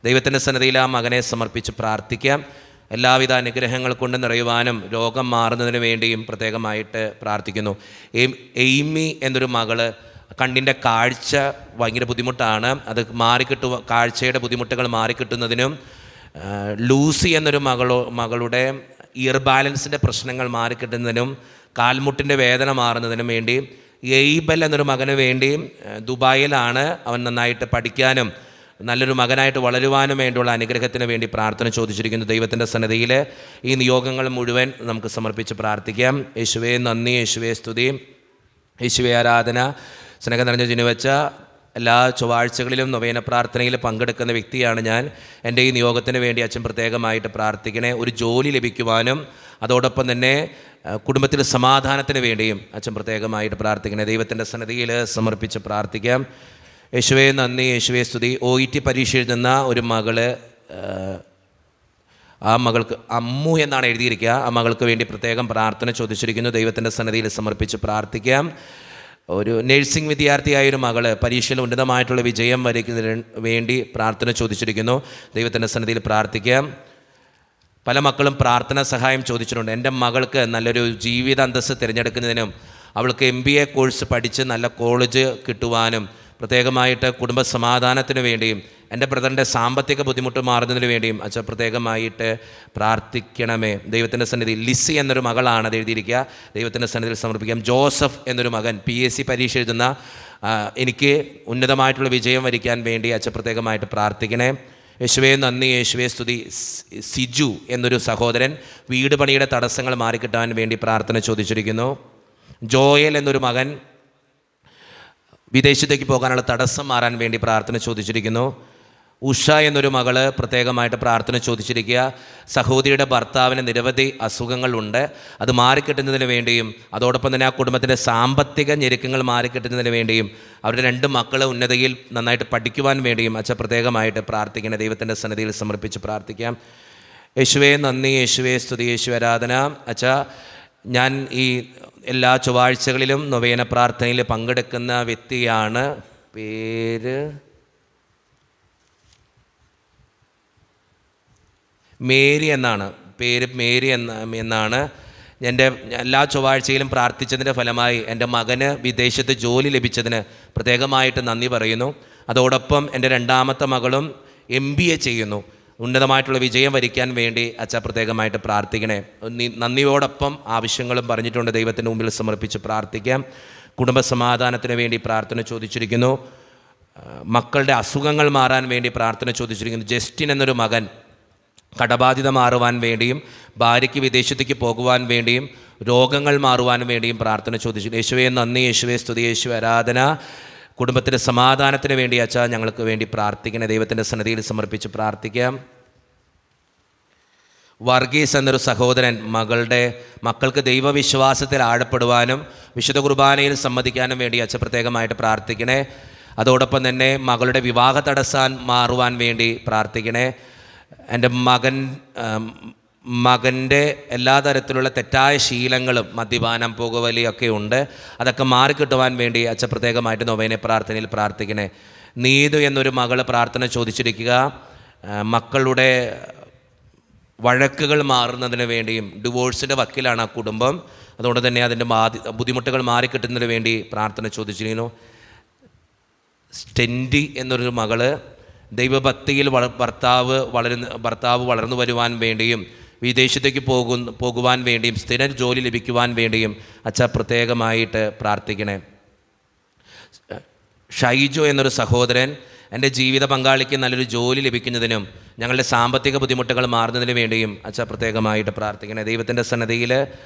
ദൈവത്തിൻ്റെ സന്നിധിയിൽ ആ മകനെ സമർപ്പിച്ച് പ്രാർത്ഥിക്കാം. എല്ലാവിധ അനുഗ്രഹങ്ങൾ കൊണ്ട് നിറയുവാനും രോഗം മാറുന്നതിന് വേണ്ടിയും പ്രത്യേകമായിട്ട് പ്രാർത്ഥിക്കുന്നു. എയ്മി എന്നൊരു മകള്, കണ്ണിൻ്റെ കാഴ്ച ഭയങ്കര ബുദ്ധിമുട്ടാണ്, അത് കാഴ്ചയുടെ ബുദ്ധിമുട്ടുകൾ മാറിക്കിട്ടുന്നതിനും ലൂസി എന്നൊരു മകളുടെ ഇയർ ബാലൻസിൻ്റെ പ്രശ്നങ്ങൾ മാറിക്കിട്ടുന്നതിനും കാൽമുട്ടിൻ്റെ വേദന മാറുന്നതിനും വേണ്ടി എയ്ബൽ എന്നൊരു മകന് വേണ്ടി ദുബായിലാണ്, അവൻ നന്നായിട്ട് പഠിക്കാനും നല്ലൊരു മകനായിട്ട് വളരുവാനും വേണ്ടിയുള്ള അനുഗ്രഹത്തിന് വേണ്ടി പ്രാർത്ഥന ചോദിച്ചിരിക്കുന്നു. ദൈവത്തിൻ്റെ സന്നിധിയിൽ ഈ നിയോഗങ്ങൾ മുഴുവൻ നമുക്ക് സമർപ്പിച്ച് പ്രാർത്ഥിക്കാം. യേശുവേ നന്ദി, യേശുവേ സ്തുതി, യേശുവേ ആരാധന. സ്നേഹം നിറഞ്ഞ ജിനുവച്ച എല്ലാ ചൊവ്വാഴ്ചകളിലും നൊവേന പ്രാർത്ഥനയിൽ പങ്കെടുക്കുന്ന വ്യക്തിയാണ് ഞാൻ. എൻ്റെ ഈ നിയോഗത്തിന് വേണ്ടി അച്ഛൻ പ്രത്യേകമായിട്ട് പ്രാർത്ഥിക്കണേ. ഒരു ജോലി ലഭിക്കുവാനും അതോടൊപ്പം തന്നെ കുടുംബത്തിൽ സമാധാനത്തിന് വേണ്ടിയും അച്ഛൻ പ്രത്യേകമായിട്ട് പ്രാർത്ഥിക്കണേ. ദൈവത്തിൻ്റെ സന്നിധിയിൽ സമർപ്പിച്ച് പ്രാർത്ഥിക്കാം. യേശുവേ നന്ദി, യേശുവേ സ്തുതി. OET പരീക്ഷ എഴുതുന്ന ഒരു മകള്, ആ മകൾക്ക് അമ്മു എന്നാണ് എഴുതിയിരിക്കുക. ആ മകൾക്ക് വേണ്ടി പ്രത്യേകം പ്രാർത്ഥന ചോദിച്ചിരിക്കുന്നു. ദൈവത്തിൻ്റെ സന്നിധിയിൽ സമർപ്പിച്ച് പ്രാർത്ഥിക്കാം. ഒരു നഴ്സിംഗ് വിദ്യാർത്ഥിയായൊരു മകൾ പരീക്ഷയിൽ ഉന്നതമായിട്ടുള്ള വിജയം വരിക്കുന്നതിന് വേണ്ടി പ്രാർത്ഥന ചോദിച്ചിരിക്കുന്നു. ദൈവത്തിൻ്റെ സന്നിധിയിൽ പ്രാർത്ഥിക്കാം. പല മക്കളും പ്രാർത്ഥന സഹായം ചോദിച്ചിട്ടുണ്ട്. എൻ്റെ മകൾക്ക് നല്ലൊരു ജീവിത അന്തസ്സ് തിരഞ്ഞെടുക്കുന്നതിനും അവൾക്ക് MBA കോഴ്സ് പഠിച്ച് നല്ല കോളേജ് കിട്ടുവാനും പ്രത്യേകമായിട്ട് കുടുംബ സമാധാനത്തിന് വേണ്ടിയും എൻ്റെ ബ്രദറിൻ്റെ സാമ്പത്തിക ബുദ്ധിമുട്ട് മാറുന്നതിന് വേണ്ടിയും അച്ഛൻ പ്രത്യേകമായിട്ട് പ്രാർത്ഥിക്കണമേ. ദൈവത്തിൻ്റെ സന്നിധിയിൽ ലിസി എന്നൊരു മകളാണ് അത് എഴുതിയിരിക്കുക. ദൈവത്തിൻ്റെ സന്നിധിയിൽ സമർപ്പിക്കാം. ജോസഫ് എന്നൊരു മകൻ PSC പരീക്ഷ എഴുതുന്ന എനിക്ക് ഉന്നതമായിട്ടുള്ള വിജയം വരിക്കാൻ വേണ്ടി അച്ഛൻ പ്രത്യേകമായിട്ട് പ്രാർത്ഥിക്കണേ. യേശുവേ നന്ദി, യേശുവേ സ്തുതി. സിജു എന്നൊരു സഹോദരൻ വീട് പണിയുടെ തടസ്സങ്ങൾ മാറിക്കിട്ടാൻ വേണ്ടി പ്രാർത്ഥന ചോദിച്ചിരിക്കുന്നു. ജോയൽ എന്നൊരു മകൻ വിദേശത്തേക്ക് പോകാനുള്ള തടസ്സം മാറാൻ വേണ്ടി പ്രാർത്ഥന ചോദിച്ചിരിക്കുന്നു. ഉഷ എന്നൊരു മകള് പ്രത്യേകമായിട്ട് പ്രാർത്ഥന ചോദിച്ചിരിക്കുക. സഹോദരിയുടെ ഭർത്താവിന് നിരവധി അസുഖങ്ങളുണ്ട്, അത് മാറിക്കിട്ടുന്നതിന് വേണ്ടിയും അതോടൊപ്പം തന്നെ ആ കുടുംബത്തിൻ്റെ സാമ്പത്തിക ഞെരുക്കങ്ങൾ മാറിക്കിട്ടുന്നതിന് വേണ്ടിയും അവരുടെ 2 മക്കൾ ഉന്നതയിൽ നന്നായിട്ട് പഠിക്കുവാൻ വേണ്ടിയും അച്ഛൻ പ്രത്യേകമായിട്ട് പ്രാർത്ഥിക്കണം. ദൈവത്തിൻ്റെ സന്നിധിയിൽ സമർപ്പിച്ച് പ്രാർത്ഥിക്കാം. യേശുവേ നന്ദി, യേശുവേ സ്തുതി, യേശു ആരാധന. അച്ഛാ, ഞാൻ ഈ എല്ലാ ചൊവ്വാഴ്ചകളിലും നൊവേന പ്രാർത്ഥനയിൽ പങ്കെടുക്കുന്ന വ്യക്തിയാണ്. പേര് മേരി എന്നാണ്. എന്നാണ്. എൻ്റെ എല്ലാ ചൊവ്വാഴ്ചയിലും പ്രാർത്ഥിച്ചതിൻ്റെ ഫലമായി എൻ്റെ മകന് വിദേശത്ത് ജോലി ലഭിച്ചതിന് പ്രത്യേകമായിട്ട് നന്ദി പറയുന്നു. അതോടൊപ്പം എൻ്റെ 2ാമത്തെ മകളും MBA ചെയ്യുന്നു. ഉന്നതമായിട്ടുള്ള വിജയം വരിക്കാൻ വേണ്ടി അച്ഛാ പ്രത്യേകമായിട്ട് പ്രാർത്ഥിക്കണേ. നന്ദിയോടൊപ്പം ആവശ്യങ്ങളും പറഞ്ഞിട്ടുണ്ട്. ദൈവത്തിൻ്റെ മുമ്പിൽ സമർപ്പിച്ച് പ്രാർത്ഥിക്കാം. കുടുംബ സമാധാനത്തിന് വേണ്ടി പ്രാർത്ഥന ചോദിച്ചിരിക്കുന്നു. മക്കളുടെ അസുഖങ്ങൾ മാറാൻ വേണ്ടി പ്രാർത്ഥന ചോദിച്ചിരിക്കുന്നു. ജസ്റ്റിൻ എന്നൊരു മകൻ കടബാധ്യത മാറുവാൻ വേണ്ടിയും ഭാര്യയ്ക്ക് വിദേശത്തേക്ക് പോകുവാൻ വേണ്ടിയും രോഗങ്ങൾ മാറുവാൻ വേണ്ടിയും പ്രാർത്ഥന ചോദിച്ചു. യേശുവേ നന്ദി, യേശുവേ സ്തുതി, യേശു ആരാധന. കുടുംബത്തിൻ്റെ സമാധാനത്തിന് വേണ്ടി അച്ഛാ ഞങ്ങൾക്ക് വേണ്ടി പ്രാർത്ഥിക്കണേ. ദൈവത്തിൻ്റെ സന്നിധിയിൽ സമർപ്പിച്ച് പ്രാർത്ഥിക്കാം. വർഗീസ് എന്നൊരു സഹോദരൻ മക്കൾക്ക് ദൈവവിശ്വാസത്തിൽ ആഴപ്പെടുവാനും വിശുദ്ധ കുർബാനയിൽ സംബന്ധിക്കാനും വേണ്ടി അച്ഛൻ പ്രത്യേകമായിട്ട് പ്രാർത്ഥിക്കണേ. അതോടൊപ്പം തന്നെ മകളുടെ വിവാഹ തടസ്സാൻ മാറുവാൻ വേണ്ടി പ്രാർത്ഥിക്കണേ. എൻ്റെ മകൻ്റെ എല്ലാ തരത്തിലുള്ള തെറ്റായ ശീലങ്ങളും മദ്യപാനം, പുകവലിയൊക്കെ ഉണ്ട്, അതൊക്കെ മാറിക്കിട്ടുവാൻ വേണ്ടി അച്ഛൻ പ്രത്യേകമായിട്ട് നൊവേന പ്രാർത്ഥനയിൽ പ്രാർത്ഥിക്കണേ. നീതു എന്നൊരു മകൾ പ്രാർത്ഥന ചോദിച്ചിരിക്കുക. മക്കളുടെ വഴക്കുകൾ മാറുന്നതിന് വേണ്ടിയും ഡിവോഴ്സിൻ്റെ വക്കിലാണ് ആ കുടുംബം, അതുകൊണ്ട് തന്നെ അതിൻ്റെ ബുദ്ധിമുട്ടുകൾ മാറിക്കിട്ടുന്നതിന് വേണ്ടി പ്രാർത്ഥന ചോദിച്ചിരിക്കുന്നു. സ്റ്റെൻഡി എന്നൊരു മകള് ദൈവഭക്തിയിൽ ഭർത്താവ് വളർന്നു വരുവാൻ വേണ്ടിയും വിദേശത്തേക്ക് പോകുവാൻ വേണ്ടിയും സ്ഥിര ജോലി ലഭിക്കുവാൻ വേണ്ടിയും അച്ഛാ പ്രത്യേകമായിട്ട് പ്രാർത്ഥിക്കണേ. ഷൈജോ എന്നൊരു സഹോദരൻ എൻ്റെ ജീവിത പങ്കാളിക്ക് നല്ലൊരു ജോലി ലഭിക്കുന്നതിനും ഞങ്ങളുടെ സാമ്പത്തിക ബുദ്ധിമുട്ടുകൾ മാറുന്നതിന് വേണ്ടിയും അച്ഛാ പ്രത്യേകമായിട്ട് പ്രാർത്ഥിക്കണേ. ദൈവത്തിൻ്റെ സന്നിധിയിൽ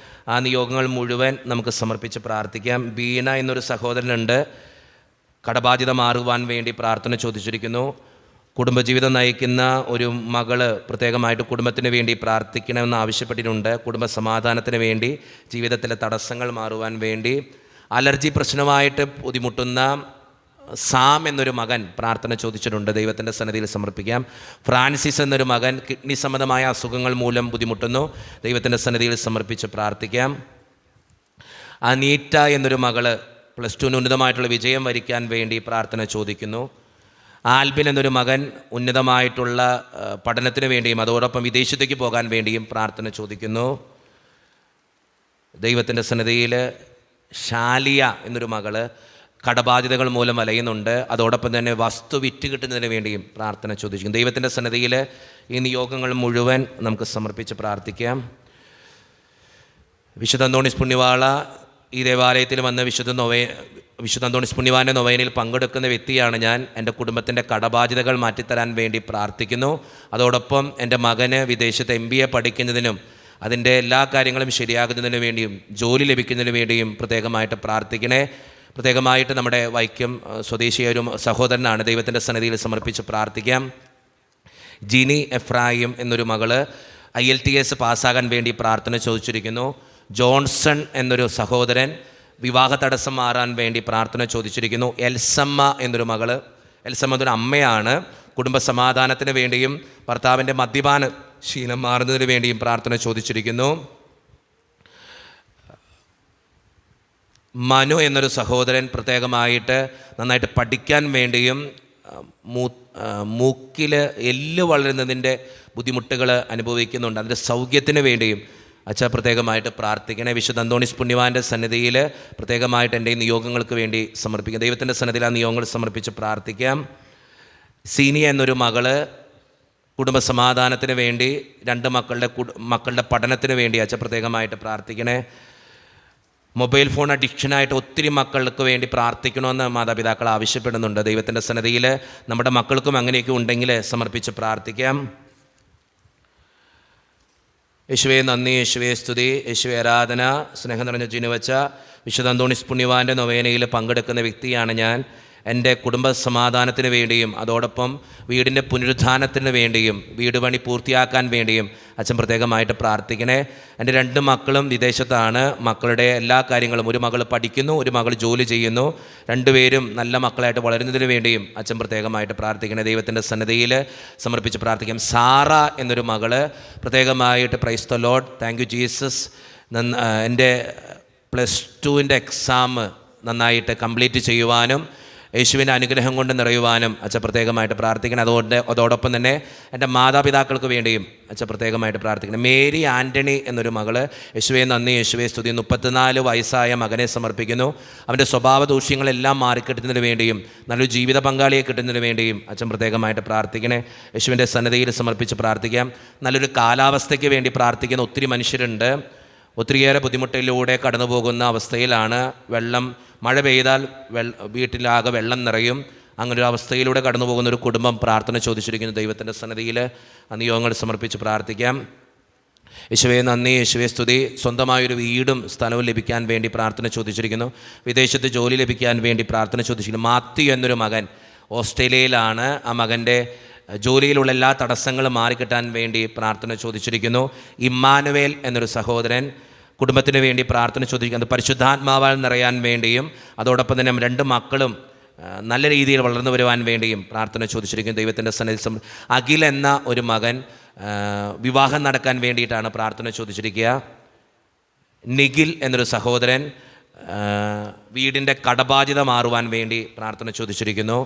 ആ നിയോഗങ്ങൾ മുഴുവൻ നമുക്ക് സമർപ്പിച്ച് പ്രാർത്ഥിക്കാം. ബീന എന്നൊരു സഹോദരനുണ്ട്, കടബാധ്യത മാറുവാൻ വേണ്ടി പ്രാർത്ഥന ചോദിച്ചിരിക്കുന്നു. കുടുംബജീവിതം നയിക്കുന്ന ഒരു മകള് പ്രത്യേകമായിട്ട് കുടുംബത്തിന് വേണ്ടി പ്രാർത്ഥിക്കണമെന്ന് ആവശ്യപ്പെട്ടിട്ടുണ്ട്. കുടുംബ സമാധാനത്തിന് വേണ്ടി, ജീവിതത്തിലെ തടസ്സങ്ങൾ മാറുവാൻ വേണ്ടി. അലർജി പ്രശ്നമായിട്ട് ബുദ്ധിമുട്ടുന്ന സാം എന്നൊരു മകൻ പ്രാർത്ഥന ചോദിച്ചിട്ടുണ്ട്. ദൈവത്തിൻ്റെ സന്നിധിയിൽ സമർപ്പിക്കാം. ഫ്രാൻസിസ് എന്നൊരു മകൻ കിഡ്നി സംബന്ധമായ അസുഖങ്ങൾ മൂലം ബുദ്ധിമുട്ടുന്നു. ദൈവത്തിൻ്റെ സന്നിധിയിൽ സമർപ്പിച്ച് പ്രാർത്ഥിക്കാം. അനീറ്റ എന്നൊരു മകള് +2 ഉന്നതമായിട്ടുള്ള വിജയം വരിക്കാൻ വേണ്ടി പ്രാർത്ഥന ചോദിക്കുന്നു. ആൽബിൻ എന്നൊരു മകൻ ഉന്നതമായിട്ടുള്ള പഠനത്തിന് വേണ്ടിയും അതോടൊപ്പം വിദേശത്തേക്ക് പോകാൻ വേണ്ടിയും പ്രാർത്ഥന ചോദിക്കുന്നു. ദൈവത്തിൻ്റെ സന്നിധിയിൽ ഷാലിയ എന്നൊരു മകള് കടബാധ്യതകൾ മൂലം വലയുന്നുണ്ട്, അതോടൊപ്പം തന്നെ വസ്തു വിറ്റ് കിട്ടുന്നതിന് വേണ്ടിയും പ്രാർത്ഥന ചോദിക്കുന്നു. ദൈവത്തിൻ്റെ സന്നിധിയിൽ ഈ നിയോഗങ്ങൾ മുഴുവൻ നമുക്ക് സമർപ്പിച്ച് പ്രാർത്ഥിക്കാം. വിശുദ്ധ അന്തോണീസ് പുണ്യവാള ഈ ദേവാലയത്തിൽ വന്ന് വിശുദ്ധ അന്തോണീസ് പുണ്യവാൻ്റെ നൊവേനയിൽ പങ്കെടുക്കുന്ന വ്യക്തിയാണ് ഞാൻ. എൻ്റെ കുടുംബത്തിൻ്റെ കടബാധ്യതകൾ മാറ്റിത്തരാൻ വേണ്ടി പ്രാർത്ഥിക്കുന്നു. അതോടൊപ്പം എൻ്റെ മകന് വിദേശത്ത് MBA പഠിക്കുന്നതിനും അതിൻ്റെ എല്ലാ കാര്യങ്ങളും ശരിയാകുന്നതിന് വേണ്ടിയും ജോലി ലഭിക്കുന്നതിന് വേണ്ടിയും പ്രത്യേകമായിട്ട് പ്രാർത്ഥിക്കണേ. പ്രത്യേകമായിട്ട് നമ്മുടെ വൈക്കം സ്വദേശിയായ ഒരു സഹോദരനാണ്. ദൈവത്തിൻ്റെ സന്നിധിയിൽ സമർപ്പിച്ച് പ്രാർത്ഥിക്കാം. ജിനി എഫ്രായിം എന്നൊരു മകള് IELTS പാസ്സാകാൻ വേണ്ടി പ്രാർത്ഥന ചോദിച്ചിരിക്കുന്നു. ജോൺസൺ എന്നൊരു സഹോദരൻ വിവാഹ തടസ്സം മാറാൻ വേണ്ടി പ്രാർത്ഥന ചോദിച്ചിരിക്കുന്നു. എൽസമ്മ എന്നൊരു മകള്, എൽസമ്മ എന്നൊരു അമ്മയാണ്, കുടുംബ സമാധാനത്തിന് വേണ്ടിയും ഭർത്താവിൻ്റെ മദ്യപാന ശീലം മാറുന്നതിന് വേണ്ടിയും പ്രാർത്ഥന ചോദിച്ചിരിക്കുന്നു. മനു എന്നൊരു സഹോദരൻ പ്രത്യേകമായിട്ട് നന്നായിട്ട് പഠിക്കാൻ വേണ്ടിയും മൂക്കിൽ എല്ല് വളരുന്നതിൻ്റെ ബുദ്ധിമുട്ടുകൾ അനുഭവിക്കുന്നുണ്ട്. അതിൻ്റെ സൗഖ്യത്തിന് വേണ്ടിയും അച്ഛാ പ്രത്യേകമായിട്ട് പ്രാർത്ഥിക്കണേ. വിശുദ്ധ അന്തോണീസ് പുണ്യവാൻ്റെ സന്നിധിയിൽ പ്രത്യേകമായിട്ട് എൻ്റെ ഈ നിയോഗങ്ങൾക്ക് വേണ്ടി സമർപ്പിക്കാം. ദൈവത്തിൻ്റെ സന്നിധിയിൽ ആ നിയോഗങ്ങൾ സമർപ്പിച്ച് പ്രാർത്ഥിക്കാം. സീനിയ എന്നൊരു മകള് കുടുംബസമാധാനത്തിന് വേണ്ടി, 2 മക്കളുടെ പഠനത്തിന് വേണ്ടി അച്ഛാ പ്രത്യേകമായിട്ട് പ്രാർത്ഥിക്കണേ. മൊബൈൽ ഫോൺ അഡിക്ഷനായിട്ട് ഒത്തിരി മക്കൾക്ക് വേണ്ടി പ്രാർത്ഥിക്കണമെന്ന് മാതാപിതാക്കൾ ആവശ്യപ്പെടുന്നുണ്ട്. ദൈവത്തിൻ്റെ സന്നിധിയിൽ നമ്മുടെ മക്കൾക്കും അങ്ങനെയൊക്കെ ഉണ്ടെങ്കിൽ സമർപ്പിച്ച് പ്രാർത്ഥിക്കാം. യേശുവേ നന്ദി, യേശുവേ സ്തുതി, യേശുവേ ആരാധന. സ്നേഹം നിറഞ്ഞ ജിനുവച്ച വിശുദ്ധ അന്തോണീസ് പുണ്യവാൻ്റെ നൊവേനയിൽ പങ്കെടുക്കുന്ന വ്യക്തിയാണ് ഞാൻ. എൻ്റെ കുടുംബ സമാധാനത്തിന് വേണ്ടിയും അതോടൊപ്പം വീടിൻ്റെ പുനരുദ്ധാനത്തിന് വേണ്ടിയും വീട് പണി പൂർത്തിയാക്കാൻ വേണ്ടിയും അച്ഛൻ പ്രത്യേകമായിട്ട് പ്രാർത്ഥിക്കണേ. എൻ്റെ 2 മക്കളും വിദേശത്താണ്. മക്കളുടെ എല്ലാ കാര്യങ്ങളും, ഒരു മകൾ പഠിക്കുന്നു, ഒരു മകൾ ജോലി ചെയ്യുന്നു. 2 പേരും നല്ല മക്കളായിട്ട് വളരുന്നതിന് വേണ്ടിയും അച്ഛൻ പ്രത്യേകമായിട്ട് പ്രാർത്ഥിക്കണേ. ദൈവത്തിൻ്റെ സന്നിധിയിൽ സമർപ്പിച്ച് പ്രാർത്ഥിക്കാം. സാറ എന്നൊരു മകള് പ്രത്യേകമായിട്ട് praise the Lord, thank you Jesus, എൻ്റെ +2 എക്സാം നന്നായിട്ട് കംപ്ലീറ്റ് ചെയ്യുവാനും യേശുവിൻ്റെ അനുഗ്രഹം കൊണ്ട് നിറയുവാനും അച്ഛൻ പ്രത്യേകമായിട്ട് പ്രാർത്ഥിക്കണം. അതോടൊപ്പം തന്നെ എൻ്റെ മാതാപിതാക്കൾക്ക് വേണ്ടിയും അച്ഛൻ പ്രത്യേകമായിട്ട് പ്രാർത്ഥിക്കണം. മേരി ആൻ്റണി എന്നൊരു മകള് യേശുവേ നന്ദി, യേശുവേ സ്തുതി, 34 വയസ്സായ മകനെ സമർപ്പിക്കുന്നു. അവൻ്റെ സ്വഭാവ ദൂഷ്യങ്ങളെല്ലാം മാറിക്കിട്ടുന്നതിന് വേണ്ടിയും നല്ലൊരു ജീവിത പങ്കാളിയെ കിട്ടുന്നതിന് വേണ്ടിയും അച്ഛൻ പ്രത്യേകമായിട്ട് പ്രാർത്ഥിക്കണേ. യേശുവിൻ്റെ സന്നിധിയിൽ സമർപ്പിച്ച് പ്രാർത്ഥിക്കാം. നല്ലൊരു കാലാവസ്ഥയ്ക്ക് വേണ്ടി പ്രാർത്ഥിക്കുന്ന ഒത്തിരി മനുഷ്യരുണ്ട്. ഒത്തിരിയേറെ ബുദ്ധിമുട്ടിലൂടെ കടന്നു പോകുന്ന അവസ്ഥയിലാണ്. മഴ പെയ്താൽ വീട്ടിലാകെ വെള്ളം നിറയും. അങ്ങനൊരു അവസ്ഥയിലൂടെ കടന്നു പോകുന്ന ഒരു കുടുംബം പ്രാർത്ഥന ചോദിച്ചിരിക്കുന്നു. ദൈവത്തിൻ്റെ സന്നിധിയിൽ നിയോഗങ്ങൾ സമർപ്പിച്ച് പ്രാർത്ഥിക്കാം. യേശുവേ നന്ദി, യേശുവേ സ്തുതി. സ്വന്തമായൊരു വീടും സ്ഥലവും ലഭിക്കാൻ വേണ്ടി പ്രാർത്ഥന ചോദിച്ചിരിക്കുന്നു. വിദേശത്ത് ജോലി ലഭിക്കാൻ വേണ്ടി പ്രാർത്ഥന ചോദിച്ചിരിക്കുന്നു. മാത്യു എന്നൊരു മകൻ ഓസ്ട്രേലിയയിലാണ്. ആ മകൻ്റെ ജോലിയിലുള്ള എല്ലാ തടസ്സങ്ങളും മാറിക്കിട്ടാൻ വേണ്ടി പ്രാർത്ഥന ചോദിച്ചിരിക്കുന്നു. ഇമ്മാനുവേൽ എന്നൊരു സഹോദരൻ കുടുംബത്തിന് വേണ്ടി പ്രാർത്ഥന ചോദിക്കുന്നത് പരിശുദ്ധാത്മാവാൽ നിറയാൻ വേണ്ടിയും അതോടൊപ്പം തന്നെ 2 മക്കളും നല്ല രീതിയിൽ വളർന്നു വരുവാൻ വേണ്ടിയും പ്രാർത്ഥന ചോദിച്ചിരിക്കുന്നു. ദൈവത്തിൻ്റെ സന്നിധിയിൽ അഖിൽ എന്ന ഒരു മകൻ വിവാഹം നടക്കാൻ വേണ്ടിയിട്ടാണ് പ്രാർത്ഥന ചോദിച്ചിരിക്കുക. നിഖിൽ എന്നൊരു സഹോദരൻ വീടിൻ്റെ കടബാധ്യത മാറുവാൻ വേണ്ടി പ്രാർത്ഥന ചോദിച്ചിരിക്കുന്നു.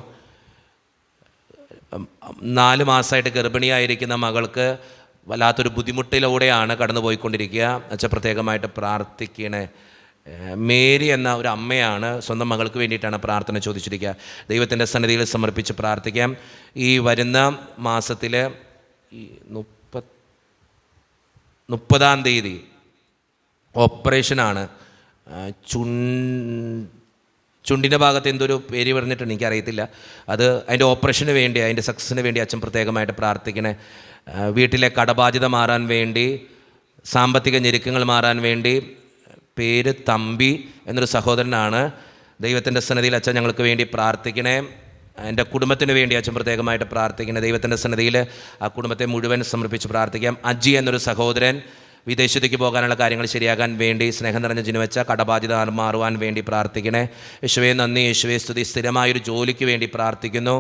4 മാസമായിട്ട് ഗർഭിണിയായിരിക്കുന്ന മകൾക്ക് വല്ലാത്തൊരു ബുദ്ധിമുട്ടിലൂടെയാണ് കടന്നു പോയിക്കൊണ്ടിരിക്കുക. അച്ഛൻ പ്രത്യേകമായിട്ട് പ്രാർത്ഥിക്കണേ. മേരി എന്ന ഒരു അമ്മയാണ്, സ്വന്തം മകൾക്ക് വേണ്ടിയിട്ടാണ് പ്രാർത്ഥന ചോദിച്ചിരിക്കുക. ദൈവത്തിൻ്റെ സന്നിധിയിൽ സമർപ്പിച്ച് പ്രാർത്ഥിക്കാം. ഈ വരുന്ന മാസത്തിൽ 30-ാം തീയതി ഓപ്പറേഷനാണ്. ചുണ്ടിൻ്റെ ഭാഗത്ത് എന്തൊരു പേര് പറഞ്ഞിട്ടുണ്ട്, എനിക്കറിയത്തില്ല. അതിൻ്റെ ഓപ്പറേഷന് വേണ്ടി, അതിൻ്റെ സക്സസിന് വേണ്ടി അച്ഛൻ പ്രത്യേകമായിട്ട് പ്രാർത്ഥിക്കണേ. വീട്ടിലെ കടബാധ്യത മാറാൻ വേണ്ടി, സാമ്പത്തിക ഞെരുക്കങ്ങൾ മാറാൻ വേണ്ടി. പേര് തമ്പി എന്നൊരു സഹോദരനാണ്. ദൈവത്തിൻ്റെ സന്നിധിയിൽ അച്ഛൻ ഞങ്ങൾക്ക് വേണ്ടി പ്രാർത്ഥിക്കണേ. എൻ്റെ കുടുംബത്തിന് വേണ്ടി അച്ഛൻ പ്രത്യേകമായിട്ട് പ്രാർത്ഥിക്കണേ. ദൈവത്തിൻ്റെ സന്നിധിയിൽ ആ കുടുംബത്തെ മുഴുവൻ സമർപ്പിച്ച് പ്രാർത്ഥിക്കാം. അജി എന്നൊരു സഹോദരൻ വിദേശത്തേക്ക് പോകാനുള്ള കാര്യങ്ങൾ ശരിയാകാൻ വേണ്ടി, സ്നേഹം നിറഞ്ഞ ജിനുവച്ച കടബാധ്യത മാറുവാൻ വേണ്ടി പ്രാർത്ഥിക്കണേ. യേശുവേ നന്ദി, യേശുവേ സ്തുതി. സ്ഥിരമായൊരു ജോലിക്ക് വേണ്ടി പ്രാർത്ഥിക്കുന്നു.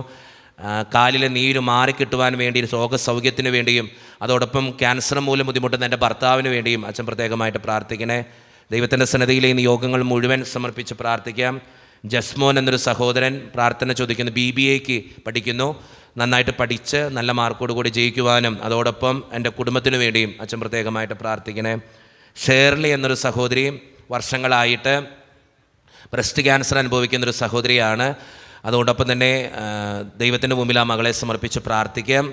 കാലിലെ നീര് മാറിക്കിട്ടുവാൻ വേണ്ടി, രോഗസൗഖ്യത്തിന് വേണ്ടിയും അതോടൊപ്പം ക്യാൻസർ മൂലം ബുദ്ധിമുട്ടുന്ന എൻ്റെ ഭർത്താവിന് വേണ്ടിയും അച്ഛൻ പ്രത്യേകമായിട്ട് പ്രാർത്ഥിക്കണേ. ദൈവത്തിൻ്റെ സന്നിധിയിലെ ഈ നിയോഗങ്ങൾ മുഴുവൻ സമർപ്പിച്ച് പ്രാർത്ഥിക്കാം. ജസ്മോൻ എന്നൊരു സഹോദരൻ പ്രാർത്ഥന ചോദിക്കുന്നു. BBAക്ക് പഠിക്കുന്നു. നന്നായിട്ട് പഠിച്ച് നല്ല മാർക്കോടുകൂടി ജയിക്കുവാനും അതോടൊപ്പം എൻ്റെ കുടുംബത്തിന് വേണ്ടിയും അച്ഛൻ പ്രത്യേകമായിട്ട് പ്രാർത്ഥിക്കണേ. ഷേർലി എന്നൊരു സഹോദരി വർഷങ്ങളായിട്ട് ബ്രസ്റ്റ് ക്യാൻസർ അനുഭവിക്കുന്നൊരു സഹോദരിയാണ്. അതോടൊപ്പം തന്നെ ദൈവത്തിൻ്റെ മുമ്പിൽ ആ മകളെ സമർപ്പിച്ച് പ്രാർത്ഥിക്കാം.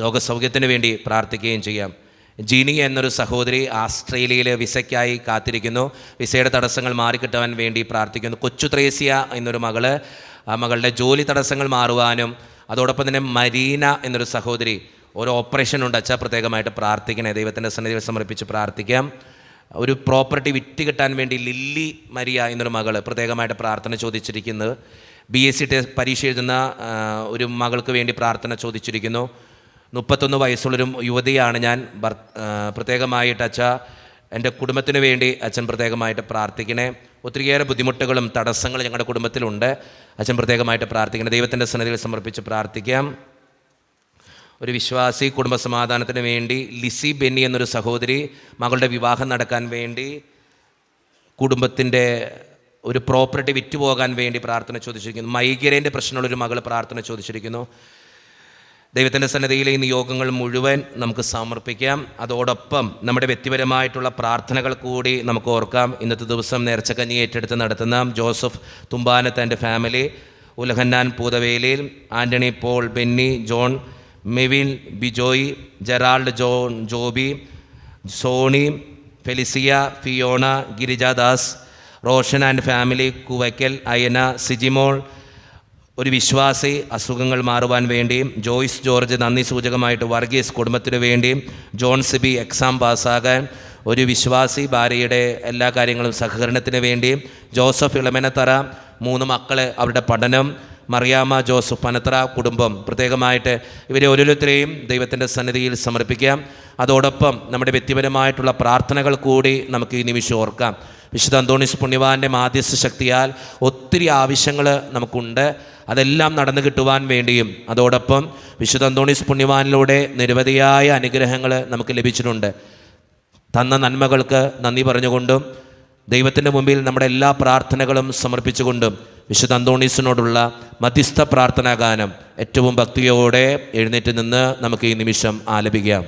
രോഗസൗഖ്യത്തിന് വേണ്ടി പ്രാർത്ഥിക്കുകയും ചെയ്യാം. ജിനി എന്നൊരു സഹോദരി ആസ്ട്രേലിയയിൽ വിസയ്ക്കായി കാത്തിരിക്കുന്നു. വിസയുടെ തടസ്സങ്ങൾ മാറിക്കിട്ടാൻ വേണ്ടി പ്രാർത്ഥിക്കുന്നു. കൊച്ചു ത്രേസ്യ എന്നൊരു മകള്, ആ മകളുടെ ജോലി തടസ്സങ്ങൾ മാറുവാനും അതോടൊപ്പം തന്നെ മരീന എന്നൊരു സഹോദരി ഒരു ഓപ്പറേഷൻ ഉണ്ട്. അച്ഛാ പ്രത്യേകമായിട്ട് പ്രാർത്ഥിക്കണേ. ദൈവത്തിൻ്റെ സന്നിധിയിൽ സമർപ്പിച്ച് പ്രാർത്ഥിക്കാം. ഒരു പ്രോപ്പർട്ടി വിറ്റ് കിട്ടാൻ വേണ്ടി ലില്ലി മരിയ എന്നൊരു മകൾ പ്രത്യേകമായിട്ട് പ്രാർത്ഥന ചോദിച്ചിരിക്കുന്നത്. BSc പരീക്ഷ എഴുതുന്ന ഒരു മകൾക്ക് വേണ്ടി പ്രാർത്ഥന ചോദിച്ചിരിക്കുന്നു. 31 വയസ്സുള്ളൊരു യുവതിയാണ് ഞാൻ. പ്രത്യേകമായിട്ട് അച്ഛാ എൻ്റെ കുടുംബത്തിന് വേണ്ടി അച്ഛൻ പ്രത്യേകമായിട്ട് പ്രാർത്ഥിക്കണേ. ഒത്തിരിയേറെ ബുദ്ധിമുട്ടുകളും തടസ്സങ്ങളും ഞങ്ങളുടെ കുടുംബത്തിലുണ്ട്. അച്ഛൻ പ്രത്യേകമായിട്ട് പ്രാർത്ഥിക്കണേ. ദൈവത്തിൻ്റെ സന്നിധിയിൽ സമർപ്പിച്ച് പ്രാർത്ഥിക്കാം. ഒരു വിശ്വാസി കുടുംബസമാധാനത്തിന് വേണ്ടി ലിസി ബെന്നി എന്നൊരു സഹോദരി മകളുടെ വിവാഹം നടക്കാൻ വേണ്ടി കുടുംബത്തിൻ്റെ ഒരു പ്രോപ്പർട്ടി വിറ്റുപോകാൻ വേണ്ടി പ്രാർത്ഥന ചോദിച്ചിരിക്കുന്നു. മൈഗ്രൈൻ്റെ പ്രശ്നമുള്ളൊരു മകൾ പ്രാർത്ഥന ചോദിച്ചിരിക്കുന്നു. ദൈവത്തിൻ്റെ സന്നിധിയിലെ ഈ നിയോഗങ്ങൾ മുഴുവൻ നമുക്ക് സമർപ്പിക്കാം. അതോടൊപ്പം നമ്മുടെ വ്യക്തിപരമായിട്ടുള്ള പ്രാർത്ഥനകൾ കൂടി നമുക്ക് ഓർക്കാം. ഇന്നത്തെ ദിവസം നേർച്ചക്കഞ്ഞി ഏറ്റെടുത്ത് നടത്തുന്ന ജോസഫ് തുമ്പാനത്ത് ആൻഡ് ഫാമിലി, ഉലഹന്നാൻ പൂതവേലിയിൽ, ആൻ്റണി പോൾ, ബെന്നി, ജോൺ, മെവിൻ, ബിജോയ്, ജെറാൾഡ്, ജോൺ, ജോബി, സോണി, ഫെലിസിയ, ഫിയോണ, ഗിരിജാദാസ്, റോഷൻ ആൻഡ് ഫാമിലി, കുവയ്ക്കൽ, അയന, സിജിമോൾ, ഒരു വിശ്വാസി അസുഖങ്ങൾ മാറുവാൻ വേണ്ടിയും, ജോയ്സ് ജോർജ് നന്ദി സൂചകമായിട്ട് വർഗീസ് കുടുംബത്തിനു വേണ്ടിയും, ജോൺ സിബി എക്സാം പാസ്സാകാൻ, ഒരു വിശ്വാസി ഭാര്യയുടെ എല്ലാ കാര്യങ്ങളും സഹകരണത്തിന് വേണ്ടിയും, ജോസഫ് ഇളമനത്തറ 3 മക്കൾ അവരുടെ പഠനം, മറിയാമ്മ ജോസഫ് പനത്ര കുടുംബം, പ്രത്യേകമായിട്ട് ഇവരെ ഓരോരുത്തരെയും ദൈവത്തിൻ്റെ സന്നിധിയിൽ സമർപ്പിക്കാം. അതോടൊപ്പം നമ്മുടെ വ്യക്തിപരമായിട്ടുള്ള പ്രാർത്ഥനകൾ കൂടി നമുക്ക് ഈ നിമിഷം ഓർക്കാം. വിശുദ്ധ അന്തോണീസ് പുണ്യവാൻ്റെ മാധ്യസ്ഥ ശക്തിയാൽ ഒത്തിരി ആവശ്യങ്ങൾ നമുക്കുണ്ട്. അതെല്ലാം നടന്നു കിട്ടുവാൻ വേണ്ടിയും, അതോടൊപ്പം വിശുദ്ധ അന്തോണീസ് പുണ്യവാനിലൂടെ നിരവധിയായ അനുഗ്രഹങ്ങൾ നമുക്ക് ലഭിച്ചിട്ടുണ്ട്. തന്ന നന്മകൾക്ക് നന്ദി പറഞ്ഞുകൊണ്ടും ദൈവത്തിൻ്റെ മുമ്പിൽ നമ്മുടെ എല്ലാ പ്രാർത്ഥനകളും സമർപ്പിച്ചുകൊണ്ടും വിശുദ്ധ അന്തോണീസിനോടുള്ള മധ്യസ്ഥ പ്രാർത്ഥനാ ഗാനം ഏറ്റവും ഭക്തിയോടെ എഴുന്നേറ്റ് നിന്ന് നമുക്ക് ഈ നിമിഷം ആലപിക്കാം.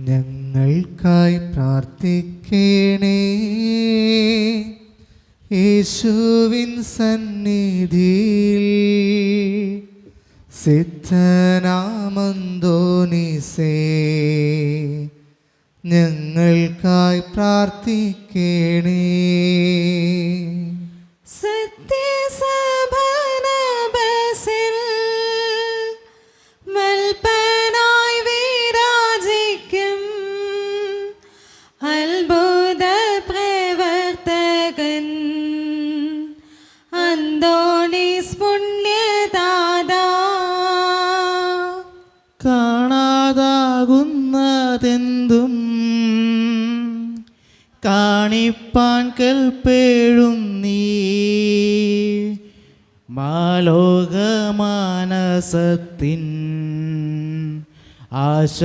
ഞങ്ങൾക്കായി പ്രാർത്ഥിക്കണേ യേശുവിൻ സന്നിധിയിൽ, സിദ്ധനാമന്തോനീസേ ഞങ്ങൾക്കായി പ്രാർത്ഥിക്കണേ. സത്യസഭനബസിൽ മൽപ്പനായി വിരാജിക്കും അത്ഭുത പ്രവർത്തകൻ അന്തോണീസ് പുണ്യദാതാ. കാണാതാകുന്നതെന്തും കാണിപ്പാൻ കൽപ്പേഴും നീ, മാലോകമാനസത്തിൻ ആശ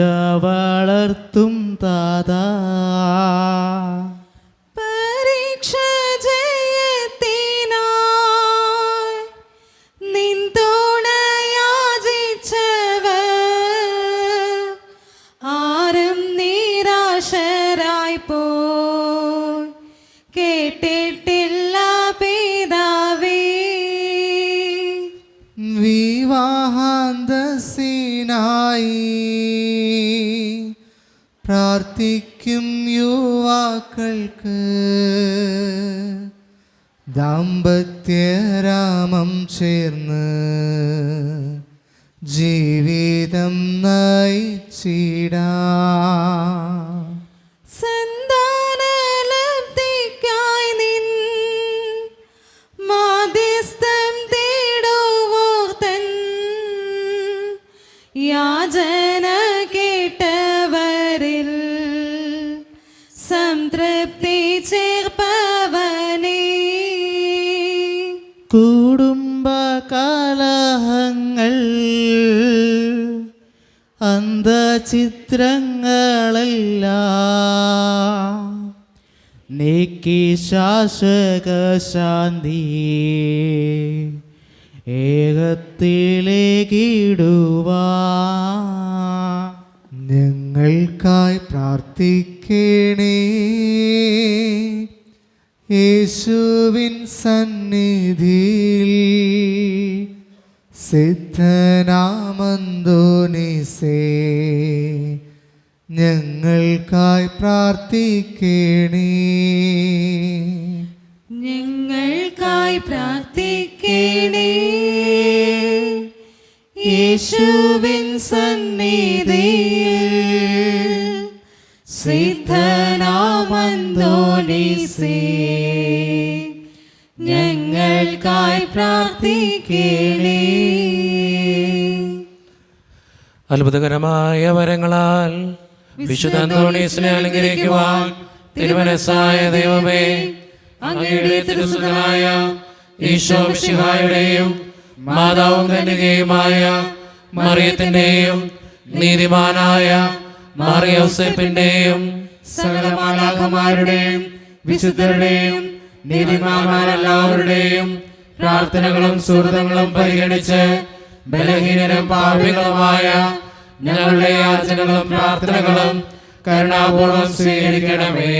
വളർത്തും താതാ. പരീക്ഷ ജയത്തിനായി നിൻ തുണയാചിച്ചവർ ആരും നിരാശരായി പോയി കേട്ടിട്ടില്ല പിതാവേ. വിവാഹാന്തസ്സിനായി പ്രാർത്ഥിക്കും യുവാക്കൾക്ക് ദാമ്പത്യരാമം ചേർന്ന് ജീവിതം നയിച്ചിടാം. സന്താനലബ്ധിക്കായി നിൻ മാധ്യസ്ഥം തേടുവോർ തൻ യാചന കേട്ടവരിൽ സംതൃപ്തി ചേർപ്പവനേ. കുടുംബ കലഹങ്ങൾ അന്ധചിത്രങ്ങളെല്ലാം നീക്കി ശാശ്വത ശാന്തി ഏകത്തിലേക്കിടുവാ. ഞങ്ങൾക്കായി പ്രാർത്ഥിക്കണേ യേശുവിൻ സന്നിധിയിൽ, സിദ്ധനാമന്തോനീസേ ഞങ്ങൾക്കായി പ്രാർത്ഥിക്കണേ. ഞങ്ങൾക്കായി പ്രാർത്ഥിക്കണേ യേശുവിൻ സന്നിധിയിൽ, സിദ്ധനാമന്തോനീസേ ഞങ്ങൾക്കായി പ്രാർത്ഥിക്കണേ. അത്ഭുതകരമായ വരങ്ങളാൽ വിശുദ്ധ അന്തോണീസിനെ അലങ്കരിക്കുവാൻ തിരുമനസ്സായ ദൈവമേ, അങ്ങയുടെ തിരുസുതനായ ഈശോ മിശിഹായുടെയും മാതാവും കന്യകയുമായ മറിയത്തിന്റെയും നീതിമാനായ മറിയ യോസേപ്പിന്റെയും സകല മാലാഖമാരുടെയും വിശുദ്ധരുടെയും നീതിമാന്മാരെല്ലാവരുടെയും പ്രാർത്ഥനകളും സുഹൃതങ്ങളും പരിഗണിച്ച് ബലഹീനരും പാപികളുമായ ഞങ്ങളുടെ യാചനകളും പ്രാർത്ഥനകളും കരുണാപൂർവ്വം സ്വീകരിക്കണമേ.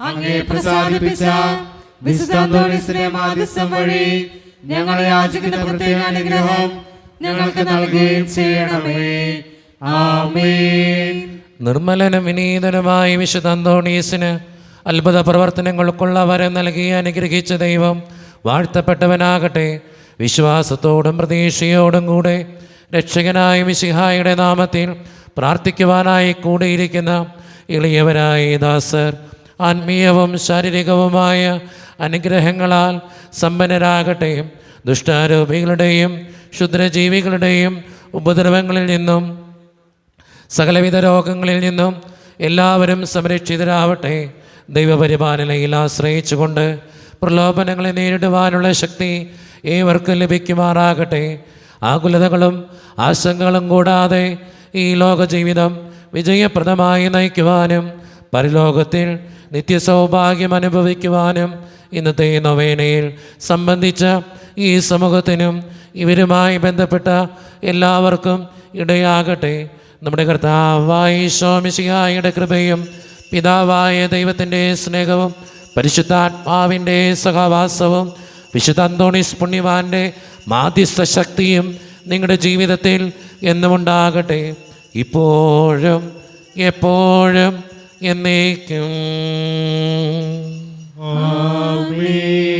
അങ്ങേ പ്രസാദിപ്പിച്ച വിശുദ്ധ അന്തോണീസിന്റെ മാധ്യസ്ഥം വഴി ഞങ്ങൾ യാചിക്കുന്ന പ്രത്യേക അനുഗ്രഹം ഞങ്ങൾക്ക് നൽകുകയും ചെയ്യണമേ. ആമേൻ. നിർമ്മലനും വിനീതനുമായ വിശുദ്ധ അന്തോണീസിന് അത്ഭുത പ്രവർത്തനങ്ങൾക്കുള്ള വരം നൽകി അനുഗ്രഹിച്ച ദൈവം വാഴ്ത്തപ്പെട്ടവനാകട്ടെ. വിശ്വാസത്തോടും പ്രതീക്ഷയോടും കൂടെ രക്ഷകനായ മിശിഹായുടെ നാമത്തിൽ പ്രാർത്ഥിക്കുവാനായി കൂടിയിരിക്കുന്ന എളിയവരായ ദാസർ ആത്മീയവും ശാരീരികവുമായ അനുഗ്രഹങ്ങളാൽ സമ്പന്നരാകട്ടെ. ദുഷ്ടാരൂപികളുടെയും ക്ഷുദ്രജീവികളുടെയും ഉപദ്രവങ്ങളിൽ നിന്നും സകലവിധ രോഗങ്ങളിൽ നിന്നും എല്ലാവരും സംരക്ഷിതരാവട്ടെ. ദൈവപരിപാലനയിൽ ആശ്രയിച്ചുകൊണ്ട് പ്രലോഭനങ്ങളെ നേരിടുവാനുള്ള ശക്തി ഏവർക്കും ലഭിക്കുമാറാകട്ടെ. ആകുലതകളും ആശങ്കകളും കൂടാതെ ഈ ലോക ജീവിതം വിജയപ്രദമായി നയിക്കുവാനും പരലോകത്തിൽ നിത്യസൗഭാഗ്യം അനുഭവിക്കുവാനും ഇന്നത്തെ നൊവേനയിൽ സംബന്ധിച്ച ഈ സമൂഹത്തിനും ഇവരുമായി ബന്ധപ്പെട്ട എല്ലാവർക്കും ഇടയാകട്ടെ. നമ്മുടെ കർത്താവായ ഈശോ മിശിഹായുടെ കൃപയും പിതാവായ ദൈവത്തിൻ്റെ സ്നേഹവും പരിശുദ്ധാത്മാവിൻ്റെ സഹവാസവും വിശുദ്ധ അന്തോണീസ് പുണ്യവാൻ്റെ മാധ്യസ്ഥ ശക്തിയും നിങ്ങളുടെ ജീവിതത്തിൽ എന്നുമുണ്ടാകട്ടെ, ഇപ്പോഴും എപ്പോഴും എന്നേക്കും. ആമേൻ.